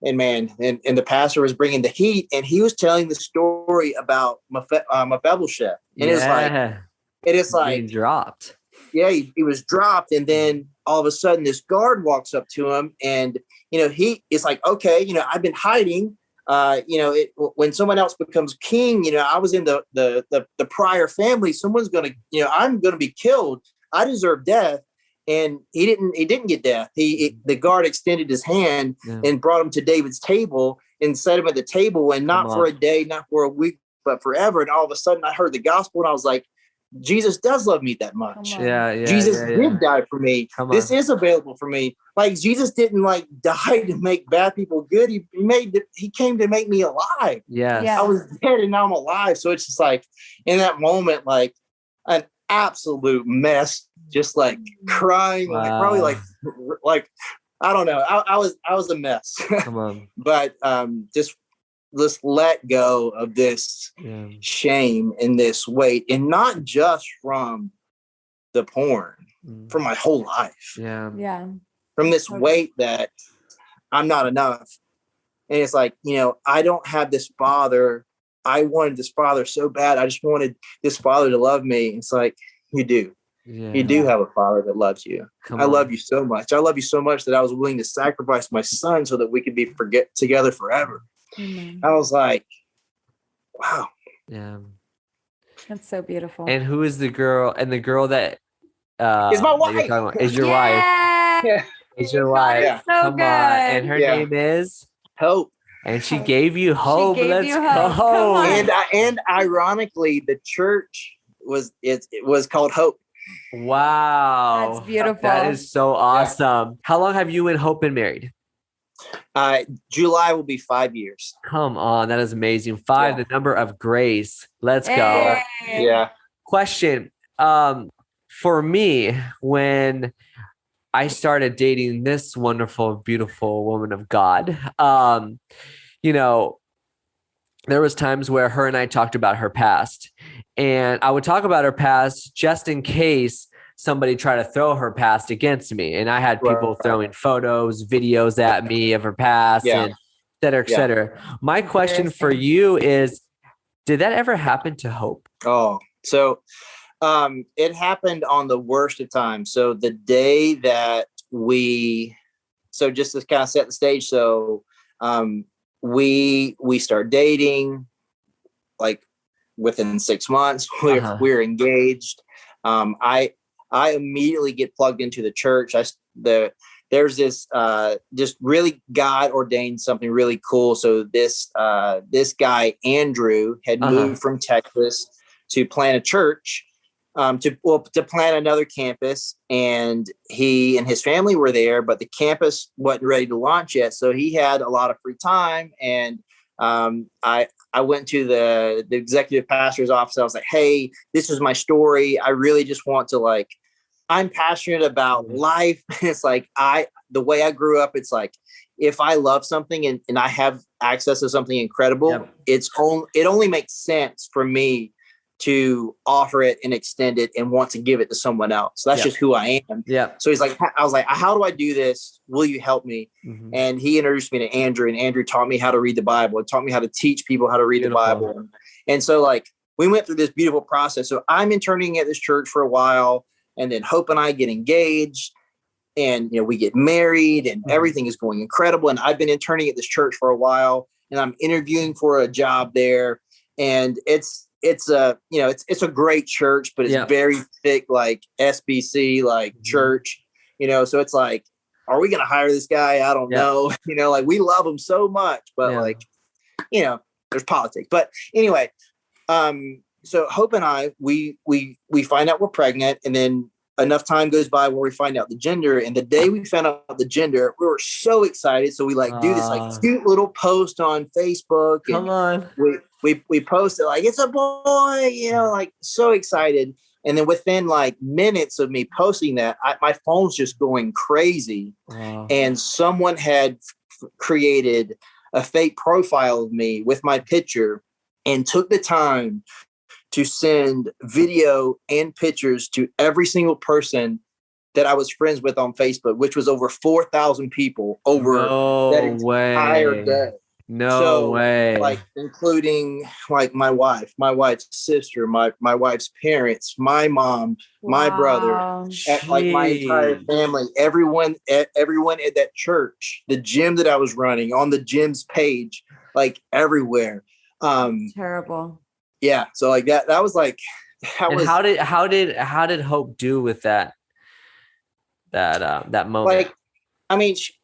and man, and the pastor was bringing the heat and he was telling the story about Mephibosheth. And it is like
being dropped.
Yeah, he was dropped. And then all of a sudden this guard walks up to him and, you know, he is like, okay, you know, I've been hiding. You know, when someone else becomes king, you know, I was in the prior family. Someone's going to, you know, I'm going to be killed. I deserve death. And he didn't get death. The guard extended his hand and brought him to David's table and set him at the table, and not for a day, not for a week, but forever. And all of a sudden I heard the gospel and I was like, Jesus does love me that much. Jesus did die for me. This is available for me. Like Jesus didn't like die to make bad people good. He came to make me alive. I was dead and now I'm alive. So it's just like in that moment, like an absolute mess, just like crying, like probably like I don't know. I was a mess. But just let's let go of this shame and this weight, and not just from the porn, from my whole life. From this weight that I'm not enough. And it's like, you know, I don't have this father. I wanted this father so bad. I just wanted this father to love me. It's like, you do. You do have a father that loves you. I love you so much. I love you so much that I was willing to sacrifice my son so that we could be together forever. I was like, wow.
Yeah.
That's so beautiful.
And who is the girl? And the girl that
is my wife.
Is your wife.
Yeah.
Is your wife.
Yeah. So
Come
good.
on. And her name is
Hope.
And she gave you hope. Let's
go.
And ironically, the church was called Hope.
Wow.
That's beautiful.
That is so awesome. Yeah. How long have you and Hope been married?
July will be 5 years.
Come on. That is amazing. 5, the number of grace. Let's go.
Yeah.
Question. For me, when I started dating this wonderful, beautiful woman of God, you know, there was times where her and I talked about her past, and I would talk about her past just in case somebody tried to throw her past against me. And I had people throwing photos, videos at me of her past, and et cetera, et cetera. My question for you is, did that ever happen to Hope?
Oh, so it happened on the worst of times. So the day that so just to kind of set the stage. So we start dating, like within 6 months, we're engaged. I immediately get plugged into the church. There's this just really God ordained something really cool. So this guy Andrew had moved from Texas to plant a church, to plant another campus, and he and his family were there, but the campus wasn't ready to launch yet. So he had a lot of free time, and I went to the executive pastor's office. I was like, hey, this is my story. I really just want to I'm passionate about life. It's like, the way I grew up, it's like, if I love something and I have access to something incredible, it only makes sense for me to offer it and extend it and want to give it to someone else. So that's just who I am. Yeah. So I was like, how do I do this? Will you help me? Mm-hmm. And he introduced me to Andrew, and Andrew taught me how to read the Bible. It taught me how to teach people how to read the Bible. And so we went through this beautiful process. So I'm interning at this church for a while, and then Hope and I get engaged, and we get married, and everything is going incredible. And I've been interning at this church for a while, and I'm interviewing for a job there. And it's a great church, but it's very thick, like SBC, church, so it's like, are we going to hire this guy? I don't know. We love him so much, but there's politics. But anyway, so Hope and I, we find out we're pregnant, and then enough time goes by where we find out the gender. And the day we found out the gender, we were so excited. So we do this cute little post on Facebook.
Come on.
We posted it's a boy, so excited. And then within minutes of me posting that, my phone's just going crazy. Wow. And someone had created a fake profile of me with my picture and took the time to send video and pictures to every single person that I was friends with on Facebook, which was over 4,000 people over that entire day.
No way.
Including my wife, my wife's sister, my wife's parents, my mom, my brother, my entire family, everyone at that church, the gym that I was running, on the gym's page, everywhere.
Terrible.
Yeah. So that was
how did Hope do with that moment?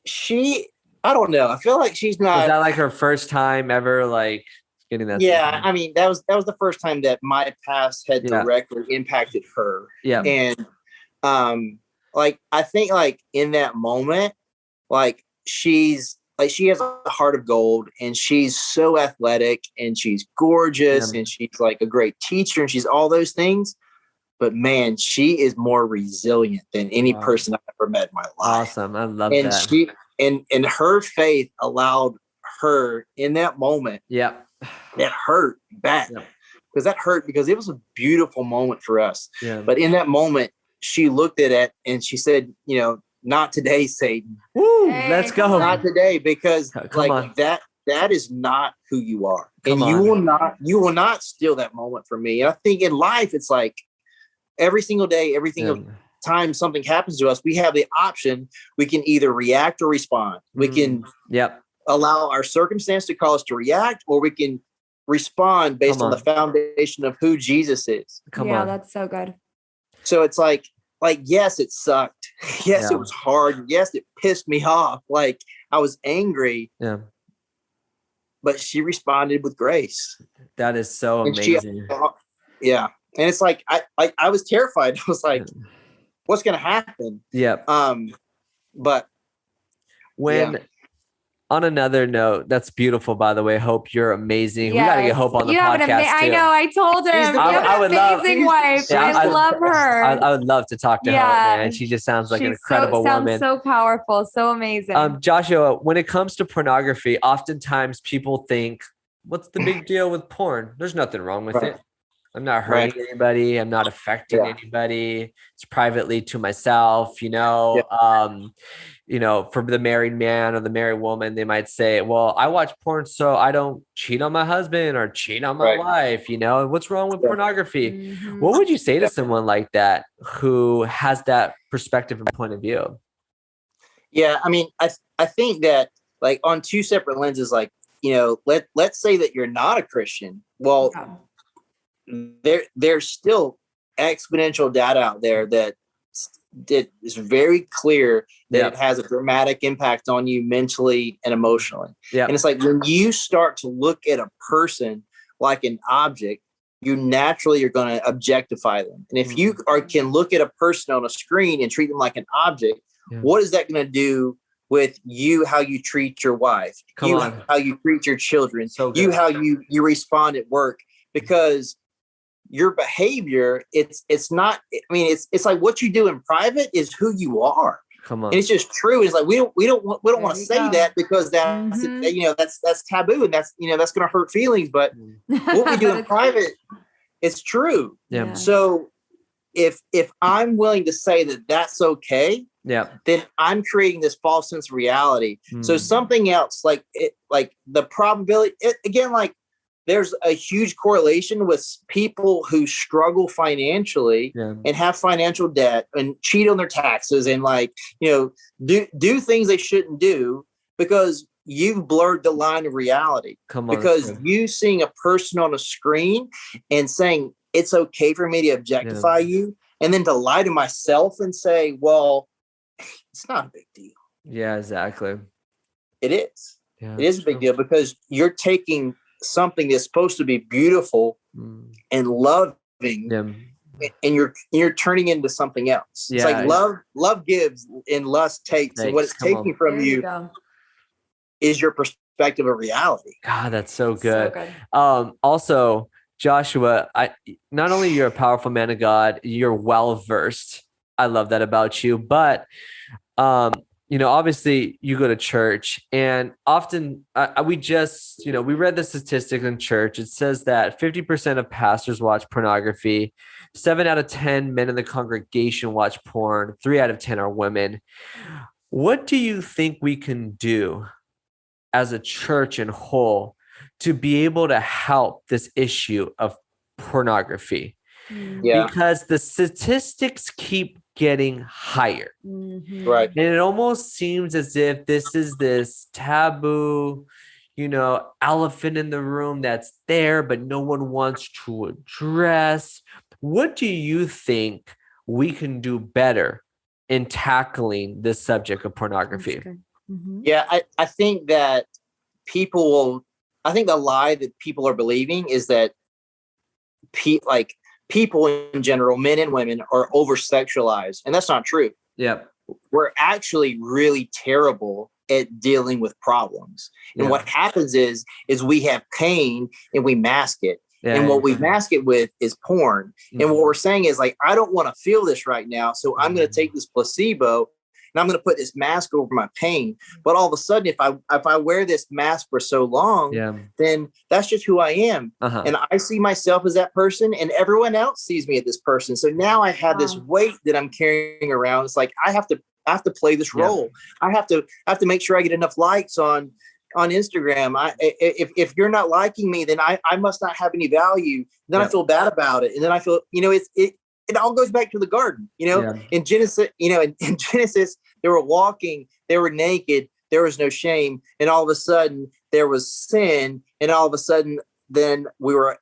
She, I don't know. I feel like she's not.
Was that her first time ever getting that?
Yeah. That was the first time that my past had directly impacted her. Yeah. And I think in that moment, she has a heart of gold, and she's so athletic, and she's gorgeous, and she's a great teacher, and she's all those things. But man, she is more resilient than any person I've ever met in my life.
Awesome. I love
and
that.
She and her faith allowed her in that moment. Yeah. That hurt bad. Yeah. Because that hurt, because it was a beautiful moment for us. Yeah. But in that moment, she looked at it and she said, not today, Satan.
Woo, let's go.
Not today, because that is not who you are. You will not steal that moment from me. And I think in life, it's every single day, every single time something happens to us, we have the option. We can either react or respond. We can allow our circumstance to cause us to react, or we can respond based on the foundation of who Jesus is.
That's so good.
So it's yes, it sucked. Yes, it was hard. Yes, it pissed me off. I was angry. Yeah. But she responded with grace.
That is so amazing.
Yeah. And it's I was terrified. I was what's going to happen? Yeah. But
on another note, that's beautiful, by the way. Hope, you're amazing. Yes. We got to get Hope on the podcast too.
I know. I told him. You have an amazing wife. I love her.
I would love to talk to her, man. She just sounds like an incredible woman.
Sounds so powerful. So amazing.
Joshua, when it comes to pornography, oftentimes people think what's the big deal with porn? There's nothing wrong with it. I'm not hurting
Right.
anybody. I'm not affecting anybody. It's privately to myself, you know. For the married man or the married woman, they might say, well, I watch porn so I don't cheat on my husband or cheat on my wife, you know. What's wrong with pornography?
Mm-hmm.
What would you say to someone like that who has that perspective and point of view?
Yeah, I mean, I think that like on two separate lenses, like, let's say that you're not a Christian. Well, there's still exponential data out there that is very clear that it has a dramatic impact on you mentally and emotionally. Yeah. And it's like when you start to look at a person like an object, you naturally are going to objectify them. And if you can look at a person on a screen and treat them like an object, what is that going to do with you, how you treat your wife, how you treat your children, how you respond at work? Because your behavior, it's not, I mean, it's like what you do in private is who you are. Come on. And it's just true. It's like, we don't want to say that because that's, that's taboo and that's going to hurt feelings. But what we do in private, it's true. Yeah. So if I'm willing to say that that's okay, then I'm creating this false sense of reality. So something else like the probability, there's a huge correlation with people who struggle financially and have financial debt and cheat on their taxes and do things they shouldn't do because you've blurred the line of reality. Because you seeing a person on a screen and saying it's okay for me to objectify you and then to lie to myself and say, well, it's not a big deal.
Yeah, exactly.
It is. Yeah, it is a big deal because you're taking something that's supposed to be beautiful and loving and you're turning into something else. It's like love gives and lust takes, and what it's taking from you is your perspective of reality.
God, that's so good. Also, Joshua, not only you're a powerful man of God, you're well versed. I love that about you, but obviously you go to church and often we read the statistic in church. It says that 50% of pastors watch pornography. 7 out of 10 men in the congregation watch porn. 3 out of 10 are women. What do you think we can do as a church in whole to be able to help this issue of pornography? Yeah. Because the statistics keep getting higher. Right. And it almost seems as if this is this taboo, elephant in the room that's there, but no one wants to address. What do you think we can do better in tackling this subject of pornography?
Yeah, I think that the lie that people are believing is that people in general, men and women, are over-sexualized. And that's not true. Yeah. We're actually really terrible at dealing with problems. And what happens is we have pain and we mask it. Yeah, and what we mask it with is porn. And what we're saying is I don't want to feel this right now. So I'm going to take this placebo and I'm going to put this mask over my pain. But all of a sudden, if I wear this mask for so long, then that's just who I am. And I see myself as that person and everyone else sees me as this person. So now I have this weight that I'm carrying around. It's like, I have to play this role. I have to make sure I get enough likes on Instagram. If you're not liking me, then I must not have any value. Then I feel bad about it. And then I feel, it all goes back to the garden, in Genesis, in Genesis, they were walking, they were naked, there was no shame. And all of a sudden there was sin. And all of a sudden then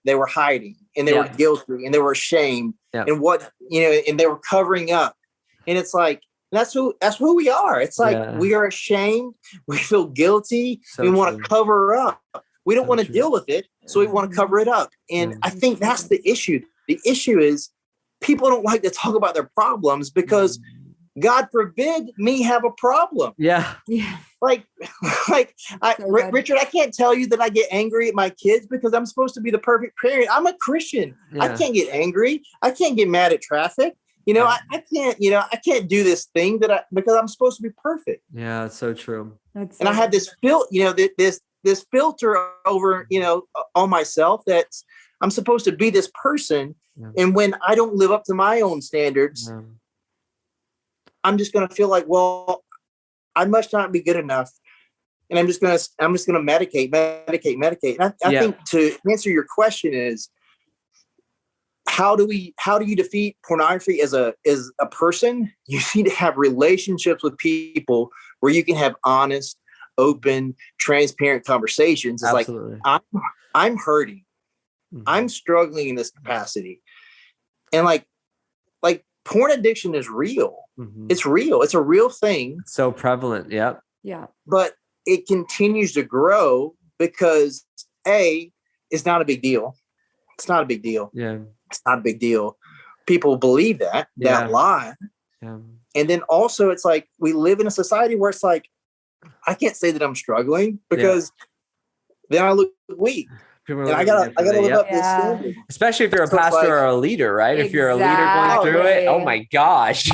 they were hiding and they were guilty and they were ashamed and and they were covering up. And it's like, that's who we are. It's like, we are ashamed. We feel guilty. We want to cover up. We don't want to deal with it. So we want to cover it up. And I think that's the issue. The issue is people don't like to talk about their problems because God forbid me have a problem. Yeah. Yeah. Richard, I can't tell you that I get angry at my kids because I'm supposed to be the perfect parent. I'm a Christian. Yeah. I can't get angry. I can't get mad at traffic. I can't do this thing because I'm supposed to be perfect.
Yeah, it's so true.
I have this this filter over, on myself that's I'm supposed to be this person. Yeah. And when I don't live up to my own standards, I'm just going to feel like, well, I must not be good enough. And I'm just going to medicate. And I think to answer your question is, how do you defeat pornography as a person? You need to have relationships with people where you can have honest, open, transparent conversations. It's Absolutely. Like, I'm hurting. Mm-hmm. I'm struggling in this capacity. And like porn addiction is real. Mm-hmm. It's real. It's a real thing.
So prevalent. Yep.
Yeah.
But it continues to grow because it's not a big deal. It's not a big deal.
Yeah.
It's not a big deal. People believe that lie. Yeah. And then also it's like, we live in a society where it's like, I can't say that I'm struggling because then I look weak. And I gotta live up this standard.
Especially if you're a pastor or a leader, right? Exactly. If you're a leader going through it, oh my gosh,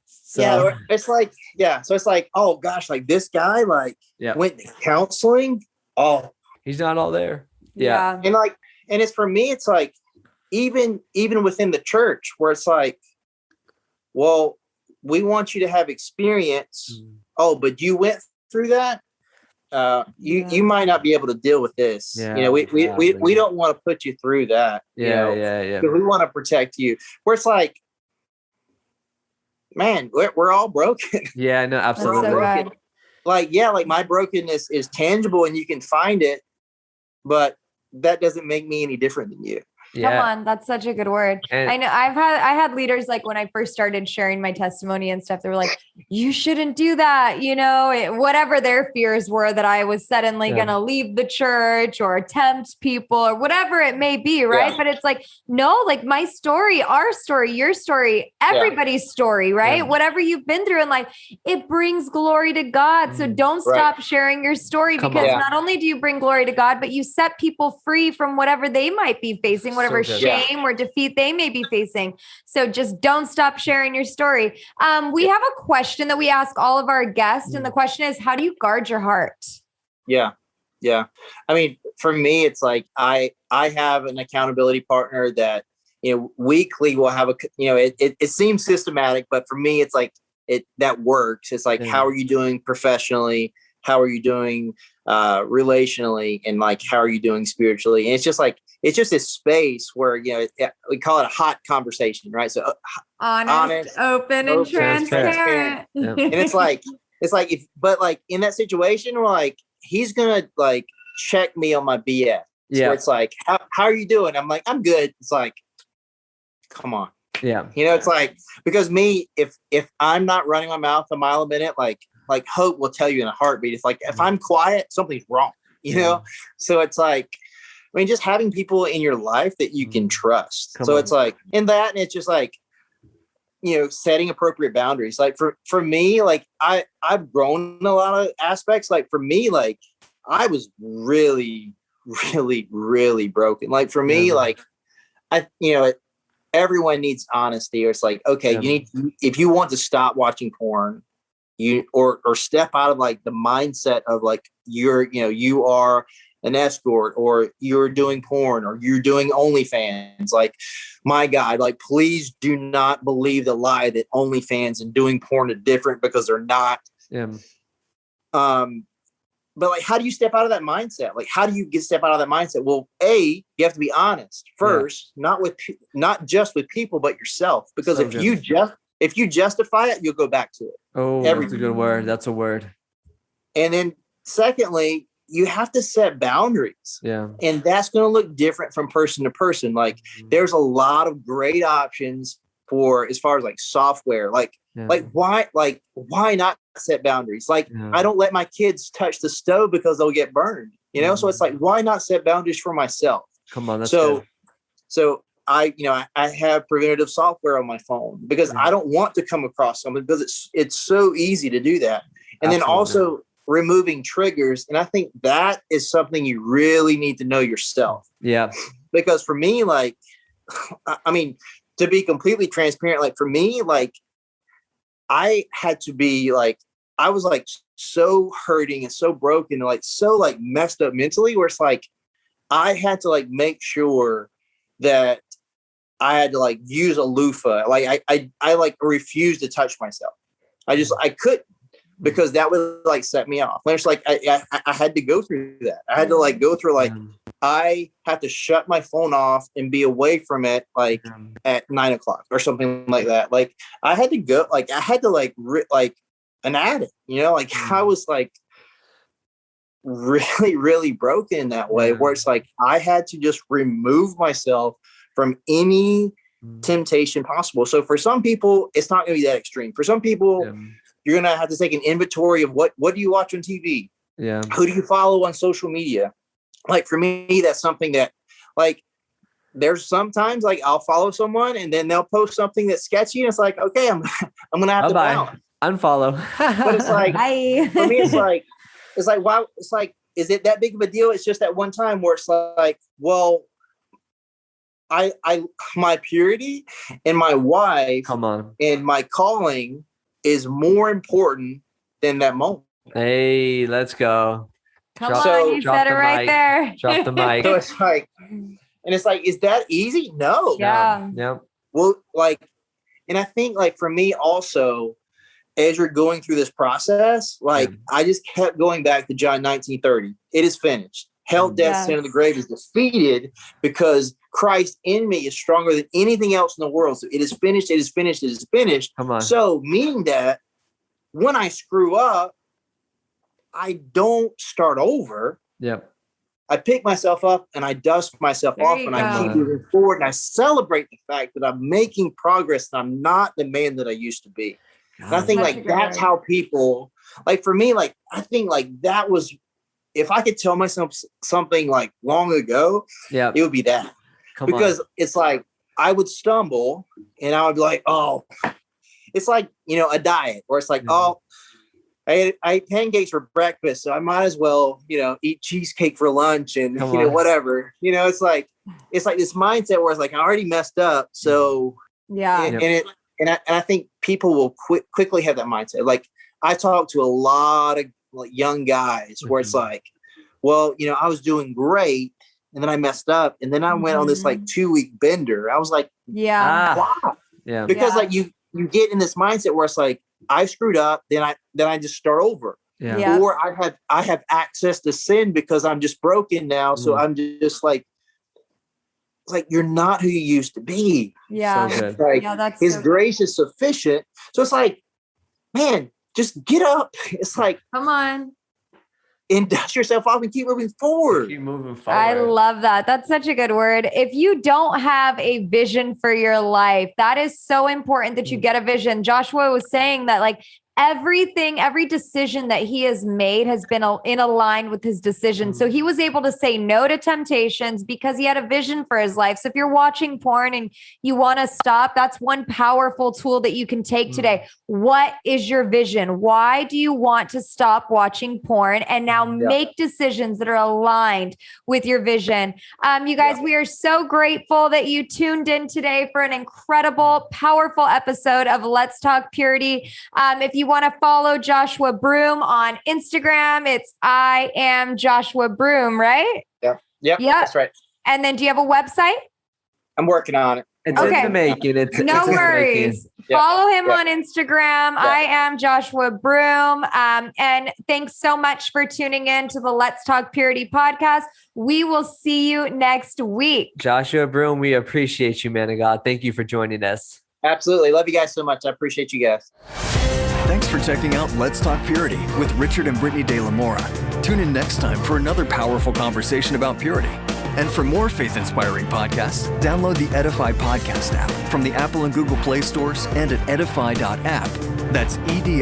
So
it's like, so it's like, oh gosh, like this guy went to counseling. Oh,
he's not all there. Yeah.
And it's for me, it's like, even within the church where it's like, well, we want you to have experience. Oh, but you went through that. You might not be able to deal with this. Yeah, we don't want to put you through that.
Yeah.
We want to protect you. Where it's like, man, we're all broken.
Yeah, no, absolutely.
Like my brokenness is tangible and you can find it, but that doesn't make me any different than you.
Come on. That's such a good word. And I know I had leaders like when I first started sharing my testimony and stuff, they were like, you shouldn't do that. Whatever their fears were that I was suddenly going to leave the church or tempt people or whatever it may be. Right. Yeah. But it's like, no, like my story, our story, your story, everybody's story, right? Yeah. Whatever you've been through in life, it brings glory to God. So don't stop sharing your story because not only do you bring glory to God, but you set people free from whatever they might be facing, whatever shame or defeat they may be facing. So just don't stop sharing your story. We have a question that we ask all of our guests. And the question is, how do you guard your heart?
Yeah. I mean, for me, it's like, I have an accountability partner that, weekly we'll have it seems systematic, but for me, it's like that works. It's like, how are you doing professionally? How are you doing relationally? And like, how are you doing spiritually? And it's just this space where, we call it a hot conversation, right? So
honest, open and transparent.
And it's like, in that situation, we're like, he's going to like check me on my BS. Yeah. So it's like, how are you doing? I'm like, I'm good. It's like, come on.
Yeah.
It's like, because me, if I'm not running my mouth a mile a minute, like Hope will tell you in a heartbeat. It's like, if I'm quiet, something's wrong, So it's like, I mean, just having people in your life that you can trust. It's like in that, and it's just like, setting appropriate boundaries. Like for me, like I've grown in a lot of aspects. Like for me, like I was really, really, really broken. Like for me, like everyone needs honesty. Or it's like, okay, you need, if you want to stop watching porn, or step out of like the mindset of like you are an escort, or you're doing porn, or you're doing OnlyFans. Like, my God, like, please do not believe the lie that OnlyFans and doing porn are different, because they're not.
Yeah.
But like, how do you step out of that mindset? Like, how do you step out of that mindset? Well, you have to be honest first, not just with people, but yourself. Because if you justify it, you'll go back to it.
Oh, that's a good word. That's a word.
And then secondly, you have to set boundaries.
Yeah.
And that's going to look different from person to person. Like there's a lot of great options for, as far as like software, why not set boundaries? Like I don't let my kids touch the stove because they'll get burned, So it's like, why not set boundaries for myself?
Come on. That's
so I have preventative software on my phone because I don't want to come across something, because it's so easy to do that. And then also removing triggers. And I think that is something you really need to know yourself.
Yeah.
Because for me, like, I mean, to be completely transparent, like for me, like I had to be like, I was like so hurting and so broken and like so like messed up mentally, where it's like I had to like make sure that I had to like use a loofah. Like I like refused to touch myself. I couldn't, because that would like set me off. And it's like I had to go through that. I had to like go through like I have to shut my phone off and be away from it like at 9 o'clock or something like that. Like I had to go, like I had to like like an addict, you know, like I was like really, really broken in that way, where it's like I had to just remove myself from any temptation possible. So for some people, it's not going to be that extreme. For some people, you're going to have to take an inventory of what do you watch on TV?
Yeah.
Who do you follow on social media? Like for me, that's something that like, there's sometimes like I'll follow someone and then they'll post something that's sketchy. And it's like, okay, I'm going to have to bounce.
Unfollow.
But it's like,
Bye.
for me, it's like, wow. It's like, is it that big of a deal? It's just that one time where it's like, well, my purity and my wife and my calling is more important than that moment.
Hey, let's go.
Come on, you said it right there.
Drop the mic.
So it's like, and it's like, is that easy? No.
Yeah.
Yep.
Well, like, and I think like for me also, as you're going through this process, like I just kept going back to John 19:30. It is finished. Hell, death, sin, and the grave is defeated because Christ in me is stronger than anything else in the world. So it is finished. It is finished. It is finished.
Come on.
So meaning that when I screw up, I don't start over.
Yep.
I pick myself up and I dust myself off and I keep moving forward and I celebrate the fact that I'm making progress and I'm not the man that I used to be. And I think like that's how people, like for me, like I think like that was, if I could tell myself something like long ago, it would be that. Because it's like I would stumble and I would be like, oh, it's like, you know, a diet where it's like, oh, I ate pancakes for breakfast, so I might as well, you know, eat cheesecake for lunch and you know, whatever. You know, it's like this mindset where it's like I already messed up, so and I think people will quickly have that mindset. Like I talk to a lot of like young guys where it's like, well, you know, I was doing great and then I messed up and then I went on this like 2-week bender. I was like, wow.
Yeah.
Because like you get in this mindset where it's like, I screwed up, then I just start over.
Yeah.
Or I have access to sin because I'm just broken now. So I'm just like, it's like you're not who you used to be.
Yeah.
So
like
that's
his
so
grace is sufficient. So it's like, man, just get up. It's like,
come on.
And dust yourself off and keep moving forward.
Keep moving forward.
I love that. That's such a good word. If you don't have a vision for your life, that is so important that you get a vision. Joshua was saying that like every decision that he has made has been in line with his decision. So he was able to say no to temptations because he had a vision for his life. So if you're watching porn and you want to stop, that's one powerful tool that you can take today. What is your vision? Why do you want to stop watching porn and now make decisions that are aligned with your vision? You guys, we are so grateful that you tuned in today for an incredible, powerful episode of Let's Talk Purity. If you want to follow Joshua Broome on Instagram, it's I am Joshua Broome, right?
Yep, that's right.
And then do you have a website?
I'm working on it.
It's in the making.
No worries. Follow him on Instagram. I am Joshua Broome. And thanks so much for tuning in to the Let's Talk Purity podcast. We will see you next week.
Joshua Broome, we appreciate you, man of God. Thank you for joining us.
Absolutely. Love you guys so much. I appreciate you guys.
Thanks for checking out Let's Talk Purity with Richard and Brittany De La Mora. Tune in next time for another powerful conversation about purity. And for more faith-inspiring podcasts, download the Edify podcast app from the Apple and Google Play stores and at edify.app. That's edifi.app.